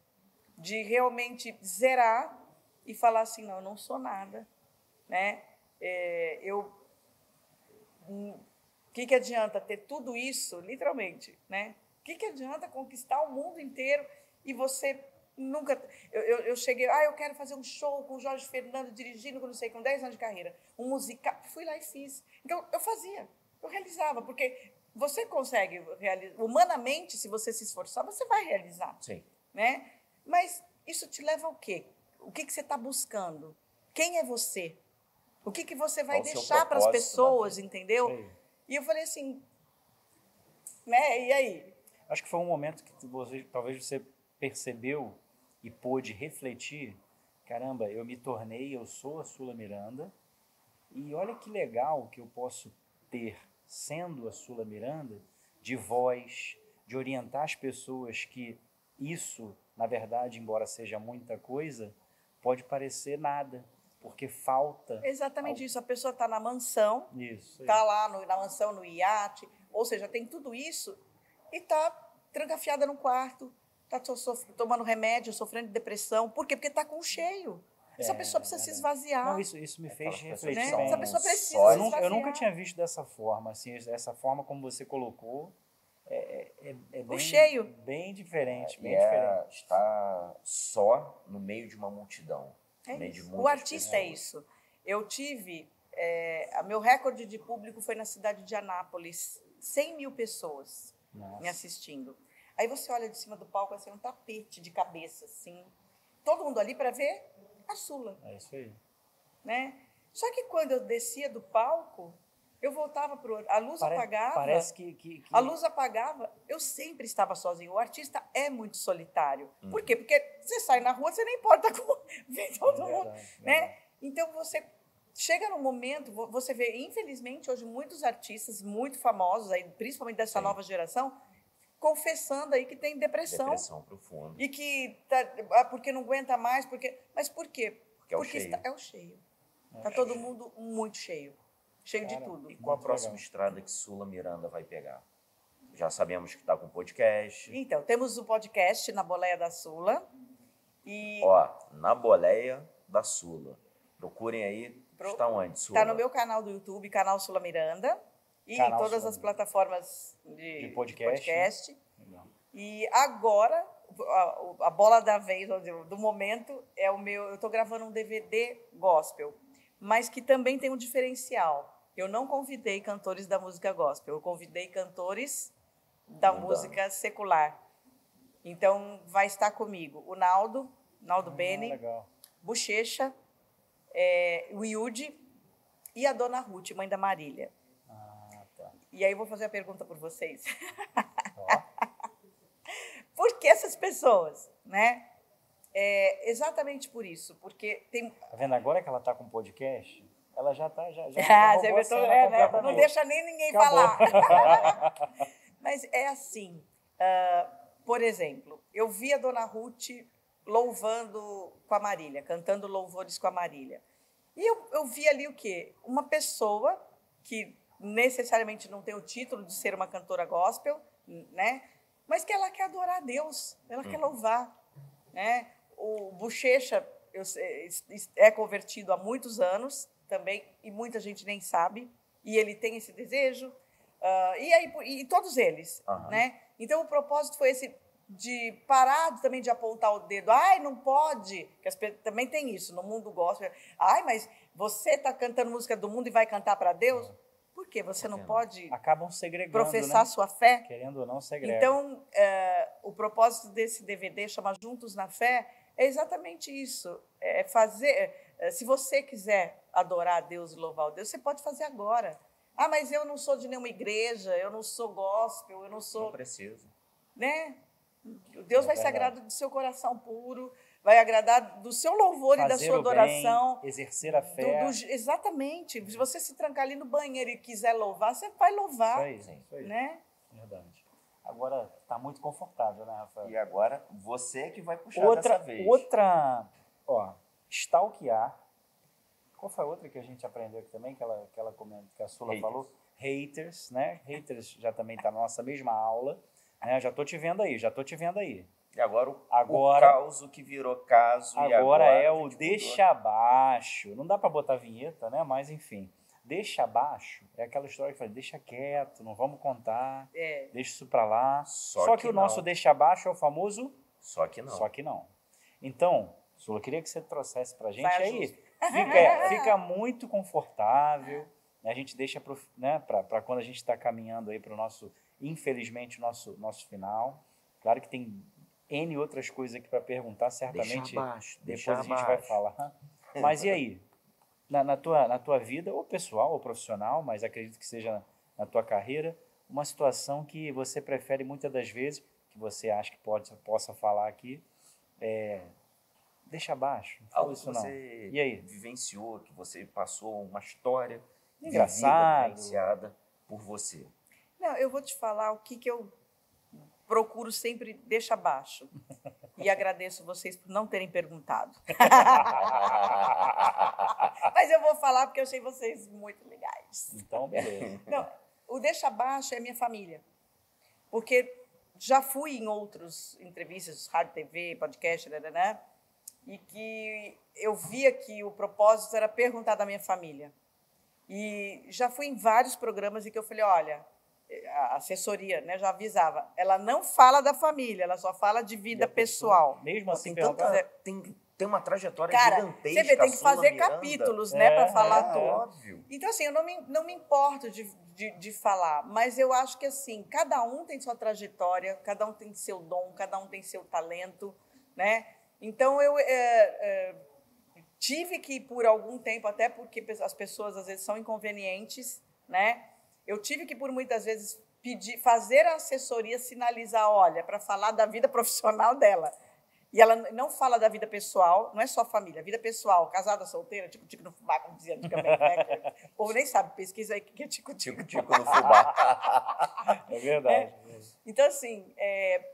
de realmente zerar e falar assim, não, eu não sou nada, né? O que adianta ter tudo isso, literalmente, né? O que adianta conquistar o mundo inteiro e você nunca... Eu cheguei, eu quero fazer um show com o Jorge Fernando dirigindo, não sei, com 10 anos de carreira, um musical. Fui lá e fiz. Então, eu fazia, eu realizava, porque você consegue realizar. Humanamente, se você se esforçar, você vai realizar. Sim. Né? Mas isso te leva ao quê? O que você está buscando? Quem é você? O que você vai deixar para as pessoas, entendeu? Sim. E eu falei assim, né? E aí? Acho que foi um momento que talvez você percebeu e pôde refletir, caramba, eu sou a Sula Miranda, e olha que legal que eu posso ter, sendo a Sula Miranda, de voz, de orientar as pessoas que isso, na verdade, embora seja muita coisa, pode parecer nada, porque falta... Exatamente isso, a pessoa está na mansão, está lá na mansão, no iate, ou seja, tem tudo isso e está trancafiada no quarto, está tomando remédio, sofrendo de depressão. Por quê? Porque está com cheio. Essa pessoa precisa se esvaziar. Não, isso me fez refletir. Né? Essa pessoa precisa se esvaziar. Eu nunca tinha visto dessa forma, assim, essa forma como você colocou, o cheio. Bem diferente. Diferente. Está só no meio de uma multidão. O artista é isso. Eu tive... meu recorde de público foi na cidade de Anápolis. 100 mil pessoas me assistindo. Aí você olha de cima do palco, assim, um tapete de cabeça, assim. Todo mundo ali para ver a Sula. É isso aí. Né? Só que quando eu descia do palco, Eu voltava a luz apagava. Parece que... A luz apagava, eu sempre estava sozinho. O artista é muito solitário. Por quê? Porque você sai na rua, você nem importa com ver todo mundo, né? Então você chega num momento, você vê, infelizmente, hoje muitos artistas muito famosos, aí, principalmente dessa nova geração, confessando aí que tem depressão. Depressão profunda. E que porque não aguenta mais, mas por quê? Porque é o cheio. Está todo mundo muito cheio. Cheio de tudo. E qual a próxima estrada que Sula Miranda vai pegar? Já sabemos que está com podcast. Então, temos o podcast Na Boleia da Sula. E... Na Boleia da Sula. Procurem aí. Está onde, Sula? Está no meu canal do YouTube, canal Sula Miranda. E em todas as plataformas de podcast. Né? E agora, a bola da vez, do momento, é o meu... Eu estou gravando um DVD gospel, mas que também tem um diferencial. Eu não convidei cantores da música gospel, eu convidei cantores da música secular. Então, vai estar comigo o Naldo Bene, Bochecha, o Yudi e a Dona Ruth, mãe da Marília. Tá. E aí eu vou fazer a pergunta por vocês. Por que essas pessoas, né? Exatamente por isso, porque tem... Tá vendo agora que ela está com podcast? Ela já está... não deixa nem ninguém falar. Mas é assim, por exemplo, eu vi a Dona Ruth louvando com a Marília, cantando louvores com a Marília. E eu vi ali o quê? Uma pessoa que necessariamente não tem o título de ser uma cantora gospel, né? Mas que ela quer adorar a Deus, ela quer louvar, né? O Bochecha é convertido há muitos anos também, e muita gente nem sabe, e ele tem esse desejo, e todos eles, né? Então, o propósito foi esse, de parar também de apontar o dedo. Ai, não pode, que também tem isso, no mundo gospel. Ai, mas você está cantando música do mundo e vai cantar para Deus? Por quê? Você não pode acabam segregando, professar sua fé? Querendo ou não, segrega. Então, o propósito desse DVD, chama Juntos na Fé, é exatamente isso. É fazer... se você quiser adorar a Deus e louvar a Deus, você pode fazer agora. Ah, mas eu não sou de nenhuma igreja, eu não sou gospel, eu não sou... Não precisa. Né? Deus vai se agradar do seu coração puro, vai agradar do seu louvor e da sua adoração. Bem, exercer a fé. Exatamente. Se você se trancar ali no banheiro e quiser louvar, você vai louvar. Isso aí. Né? Verdade. Agora está muito confortável, né, Rafael? E agora você que vai puxar dessa vez. Stalkear. Qual foi a outra que a gente aprendeu aqui também, que a Sula falou? Haters, né? Haters já também está na nossa mesma aula. Né? Já estou te vendo aí. E agora o caos que virou caso. Agora é o deixa abaixo. Não dá para botar vinheta, né? Mas enfim. Deixa abaixo é aquela história que fala, deixa quieto, não vamos contar, deixa isso para lá. Só que o nosso deixa abaixo é o famoso... Só que não. Então, Sula, eu queria que você trouxesse para a gente aí. Fica muito confortável. A gente deixa para quando a gente está caminhando aí para o nosso, infelizmente, o nosso final. Claro que tem N outras coisas aqui para perguntar, certamente depois a gente vai falar. Mas e aí? Na tua vida, ou pessoal, ou profissional, mas acredito que seja na tua carreira, uma situação que você prefere muitas das vezes, que você acha que possa falar aqui, deixa abaixo. Não fala isso não. Você e aí? Vivenciou, que você passou uma história engraçada, vivenciada por você. Não, eu vou te falar o que eu procuro sempre deixa abaixo. E agradeço vocês por não terem perguntado. Mas eu vou falar porque eu achei vocês muito legais. Então, beleza. Não, o deixa abaixo é minha família. Porque já fui em outras entrevistas, rádio, TV, podcast, né? E que eu via que o propósito era perguntar da minha família. E já fui em vários programas em que eu falei, olha, a assessoria, né, já avisava, ela não fala da família, ela só fala de vida pessoal. Mesmo assim, tem uma trajetória gigantesca. Você vê, tem que fazer capítulos, né, para falar tudo. Óbvio. Então, assim, eu não me importo de falar, mas eu acho que, assim, cada um tem sua trajetória, cada um tem seu dom, cada um tem seu talento, né? Então, eu tive que, por algum tempo, até porque as pessoas, às vezes, são inconvenientes, né? Eu tive que, por muitas vezes, fazer a assessoria sinalizar, olha, para falar da vida profissional dela. E ela não fala da vida pessoal, não é só família, vida pessoal, casada, solteira, tico-tico no fubá, como dizia antigamente, né? O povo nem sabe, pesquisa aí o que é tico-tico. Tico no fubá. É verdade. Então, assim,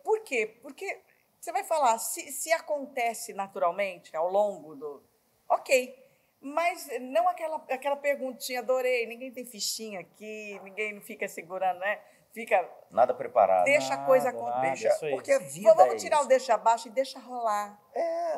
por quê? Porque você vai falar, se acontece naturalmente ao longo do... Ok, mas não aquela perguntinha, adorei, ninguém tem fichinha aqui, ninguém não fica segurando, né? Fica... Nada preparado. Deixa a coisa acontecer. Porque a vida Vamos tirar o deixa abaixo e deixa rolar.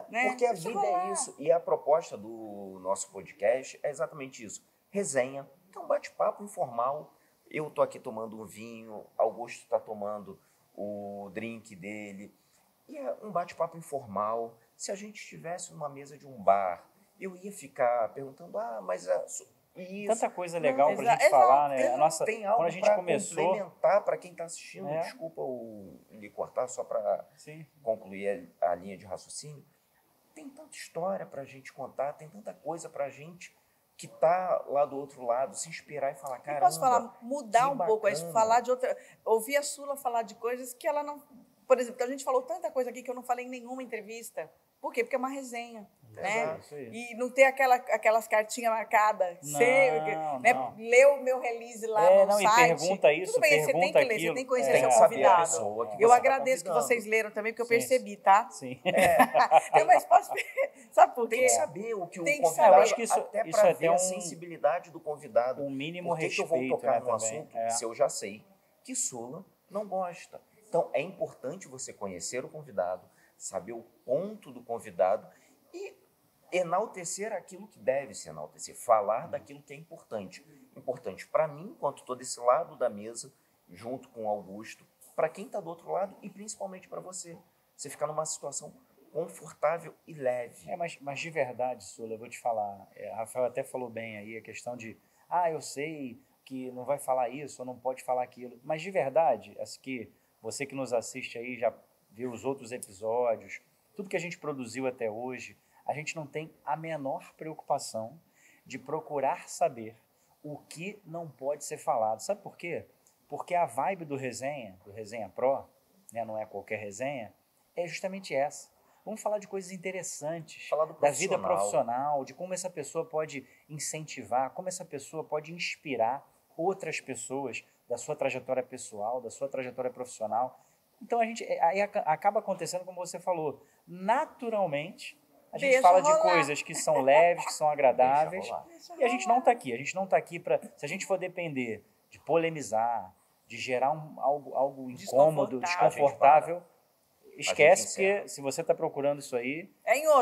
Né? Porque a Deixa vida rolar. é isso. E a proposta do nosso podcast é exatamente isso. Resenha, então um bate-papo informal. Eu tô aqui tomando um vinho, Augusto está tomando o drink dele. E é um bate-papo informal. Se a gente estivesse numa mesa de um bar, eu ia ficar perguntando, mas... Isso. Tanta coisa legal para a gente falar, né? Tem algo quando a gente para começou, complementar para quem está assistindo. Desculpa lhe cortar, só para concluir a linha de raciocínio. Tem tanta história para a gente contar, tem tanta coisa para a gente que está lá do outro lado, se inspirar e falar, caramba, eu posso falar, mudar um pouco, falar de outra... Ouvir a Sula falar de coisas que ela não... Por exemplo, a gente falou tanta coisa aqui que eu não falei em nenhuma entrevista. Por quê? Porque é uma resenha. Né? E não ter aquelas cartinhas marcadas. Né? Lê o meu release lá no site. E pergunta isso, tudo bem, pergunta você tem que ler, aquilo. você tem que conhecer seu convidado. Eu agradeço que vocês leram também, porque eu percebi, tá? Sim. Mas posso... Sabe por quê? Tem que saber o que o tem convidado... Eu acho que isso até isso para é ver a sensibilidade do convidado. Um mínimo por que respeito, que eu vou tocar no também. assunto se eu já sei que Sula não gosta? Então, é importante você conhecer o convidado, saber o ponto do convidado e enaltecer aquilo que deve se enaltecer, falar daquilo que é importante. Importante para mim, enquanto estou desse lado da mesa, junto com o Augusto, para quem está do outro lado e principalmente para você. Você ficar numa situação confortável e leve. Mas de verdade, Sula, eu vou te falar, Rafael até falou bem aí a questão de, eu sei que não vai falar isso ou não pode falar aquilo, mas de verdade, que você que nos assiste aí já viu os outros episódios, tudo que a gente produziu até hoje, a gente não tem a menor preocupação de procurar saber o que não pode ser falado. Sabe por quê? Porque a vibe do Resenha Pro, né, não é qualquer resenha, é justamente essa. Vamos falar de coisas interessantes, da vida profissional, de como essa pessoa pode incentivar, como essa pessoa pode inspirar outras pessoas da sua trajetória pessoal, da sua trajetória profissional. Então, aí acaba acontecendo, como você falou, naturalmente, a gente fala de coisas que são leves, que são agradáveis, e a gente não está aqui. A gente não está aqui para... Se a gente for depender de polemizar, de gerar algo incômodo, desconfortável, esquece, porque se você está procurando isso aí,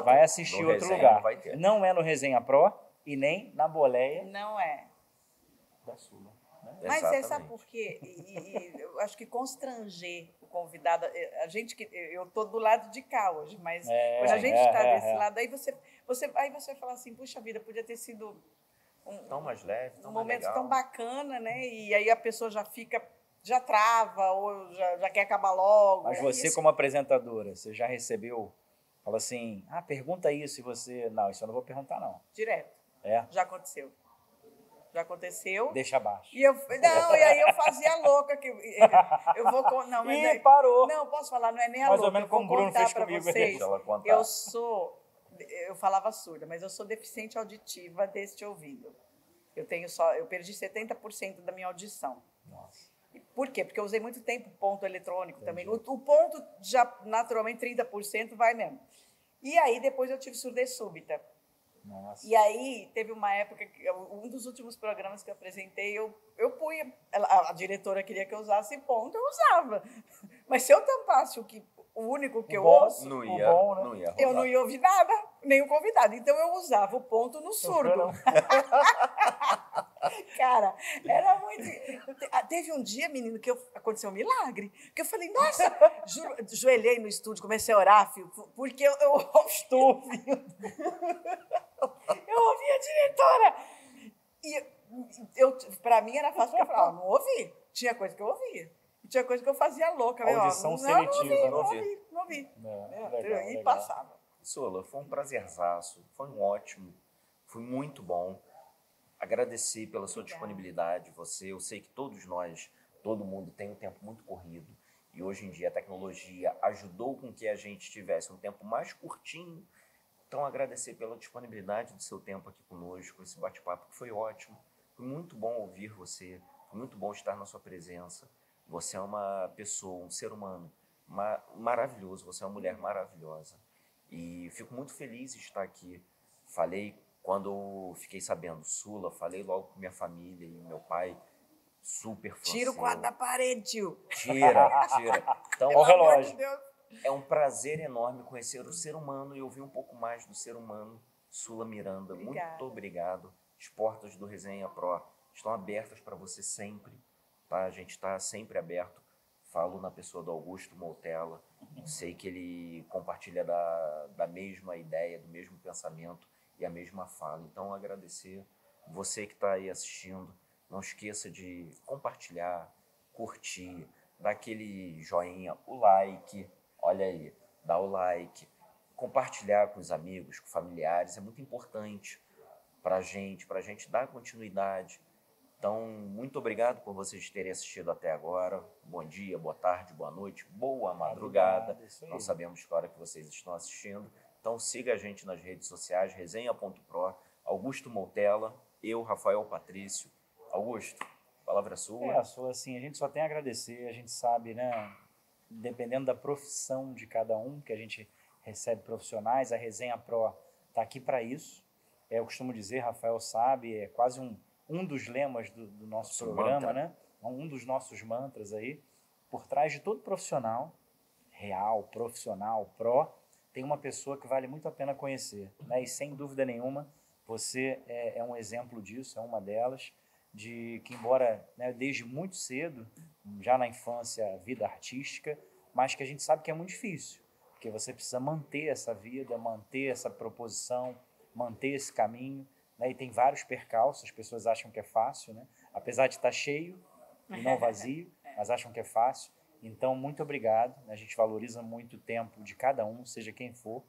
vai assistir no outro lugar. Não é no Resenha Pro e nem na boleia. Não é. Da Sula. Né? Mas sabe por quê? Eu acho que constranger o convidado... Eu estou do lado de cá hoje, mas quando a gente está desse lado, aí você vai falar assim, puxa vida, podia ter sido tão mais leve, tão um momento legal, tão bacana, né? E aí a pessoa já trava ou já quer acabar logo. Mas você, como apresentadora, você já recebeu, fala assim, pergunta isso e você... Não, isso eu não vou perguntar, não. Direto. Já aconteceu. Já aconteceu. Deixa abaixo. E aí eu fazia louca. Eu vou... Não, mas parou. Não, posso falar, não é nem a mais louca. ou menos como o Bruno fez comigo. Vocês, eu falava surda, mas eu sou deficiente auditiva deste ouvido. Eu perdi 70% da minha audição. Nossa. Por quê? Porque eu usei muito tempo ponto eletrônico também. O ponto, já naturalmente, 30% vai mesmo. E aí, depois eu tive surdez súbita. Nossa. E aí, teve uma época, um dos últimos programas que eu apresentei, eu punha, a diretora queria que eu usasse ponto, eu usava. Mas se eu tampasse o único que eu ouço, não ia eu não ia ouvir nada, nem o convidado. Então, eu usava o ponto no surdo. Cara, era muito... Teve um dia, menino, que aconteceu um milagre, que eu falei, nossa, joelhei no estúdio, comecei a orar, filho, porque eu estou ouvindo. Eu ouvi a diretora. E para mim era fácil, porque eu falava, não ouvi. Tinha coisa que eu ouvia. Tinha coisa que eu fazia louca. Audição seletiva. Não ouvi. E passava. Sula, foi um prazerzaço, foi um ótimo, foi muito bom. agradecer pela sua Obrigada. disponibilidade. Eu sei que todos nós, todo mundo tem um tempo muito corrido. E hoje em dia a tecnologia ajudou com que a gente tivesse um tempo mais curtinho. Então, agradecer pela disponibilidade do seu tempo aqui conosco, esse bate-papo que foi ótimo. Foi muito bom ouvir você, foi muito bom estar na sua presença. Você é uma pessoa, um ser humano maravilhoso, você é uma mulher maravilhosa. E fico muito feliz de estar aqui. Falei, quando eu fiquei sabendo, Sula, falei logo com minha família e meu pai, super fã Tira o seu. quadro da parede, tio. Tira. Então, Ó o Pelo amor relógio. de Deus. é um prazer enorme conhecer o ser humano e ouvir um pouco mais do ser humano, Sula Miranda. Obrigada. Muito obrigado. As portas do Resenha Pro estão abertas para você sempre, tá? A gente está sempre aberto. Falo na pessoa do Augusto Moutella. Sei que ele compartilha da mesma ideia, do mesmo pensamento e a mesma fala. Então, agradecer você que está aí assistindo. Não esqueça de compartilhar, curtir, dar aquele joinha, o like. Olha aí, dá o like. Compartilhar com os amigos, com familiares, é muito importante para a gente dar continuidade. Então, muito obrigado por vocês terem assistido até agora. Bom dia, boa tarde, boa noite, boa madrugada. Isso aí. Não sabemos que hora que vocês estão assistindo. Então, siga a gente nas redes sociais, resenha.pro, Augusto Moutella, eu, Rafael Patrício. Augusto, a palavra é sua. Sua, assim, a gente só tem a agradecer, a gente sabe, né, dependendo da profissão de cada um, que a gente recebe profissionais, a Resenha Pro está aqui para isso. Eu costumo dizer, Rafael sabe, é quase um dos lemas do nosso programa, mantra. né? Um dos nossos mantras aí. Por trás de todo profissional, real, profissional, pró, tem uma pessoa que vale muito a pena conhecer, né? E sem dúvida nenhuma, você é um exemplo disso, é uma delas, de que embora, né, desde muito cedo, já na infância, vida artística, mas que a gente sabe que é muito difícil, porque você precisa manter essa vida, manter essa proposição, manter esse caminho, né? E tem vários percalços, as pessoas acham que é fácil, né? Apesar de estar cheio e não vazio, mas acham que é fácil. Então, muito obrigado, né? A gente valoriza muito o tempo de cada um, seja quem for,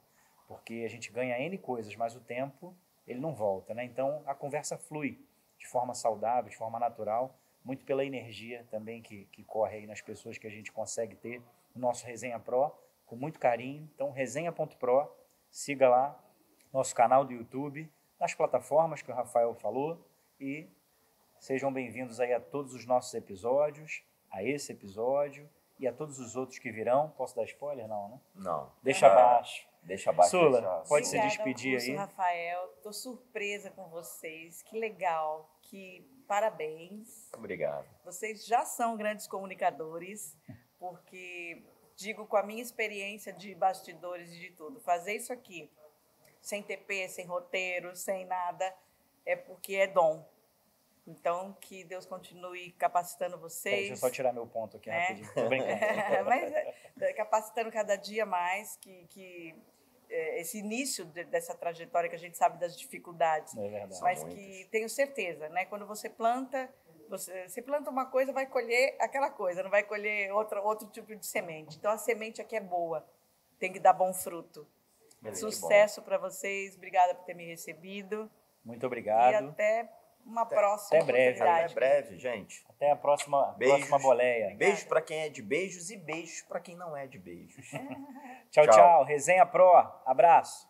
porque a gente ganha N coisas, mas o tempo, ele não volta, né? Então, a conversa flui de forma saudável, de forma natural, muito pela energia também que corre aí nas pessoas que a gente consegue ter no nosso Resenha Pro, com muito carinho. Então, resenha.pro, siga lá, nosso canal do YouTube, nas plataformas que o Rafael falou, e sejam bem-vindos aí a todos os nossos episódios, a esse episódio e a todos os outros que virão. Posso dar spoiler? Não, né? Não. Deixa abaixo. Deixa abaixo. Sula, pode se Obrigada, despedir Augusto, aí. Rafael, estou surpresa com vocês. Que legal, que parabéns. Obrigado. Vocês já são grandes comunicadores, porque digo com a minha experiência de bastidores e de tudo, fazer isso aqui sem TP, sem roteiro, sem nada, é porque é dom. Então, que Deus continue capacitando vocês. Deixa eu só tirar meu ponto aqui né? rapidinho. Tô brincando. Mas capacitando cada dia mais, esse início dessa trajetória que a gente sabe das dificuldades, É verdade. mas São que muitas. tenho certeza, né? Quando você planta, você planta uma coisa, vai colher aquela coisa, não vai colher outro tipo de semente. Então, a semente aqui é boa, tem que dar bom fruto. Beleza, Sucesso para vocês, obrigada por ter me recebido. Muito E obrigado. até uma próxima até breve. Até oportunidade. breve, gente. Até a próxima Beijos. boleia. Beijo para quem é de beijos e beijos para quem não é de beijos. Tchau, Tchau. tchau. Resenha Pro. Abraço.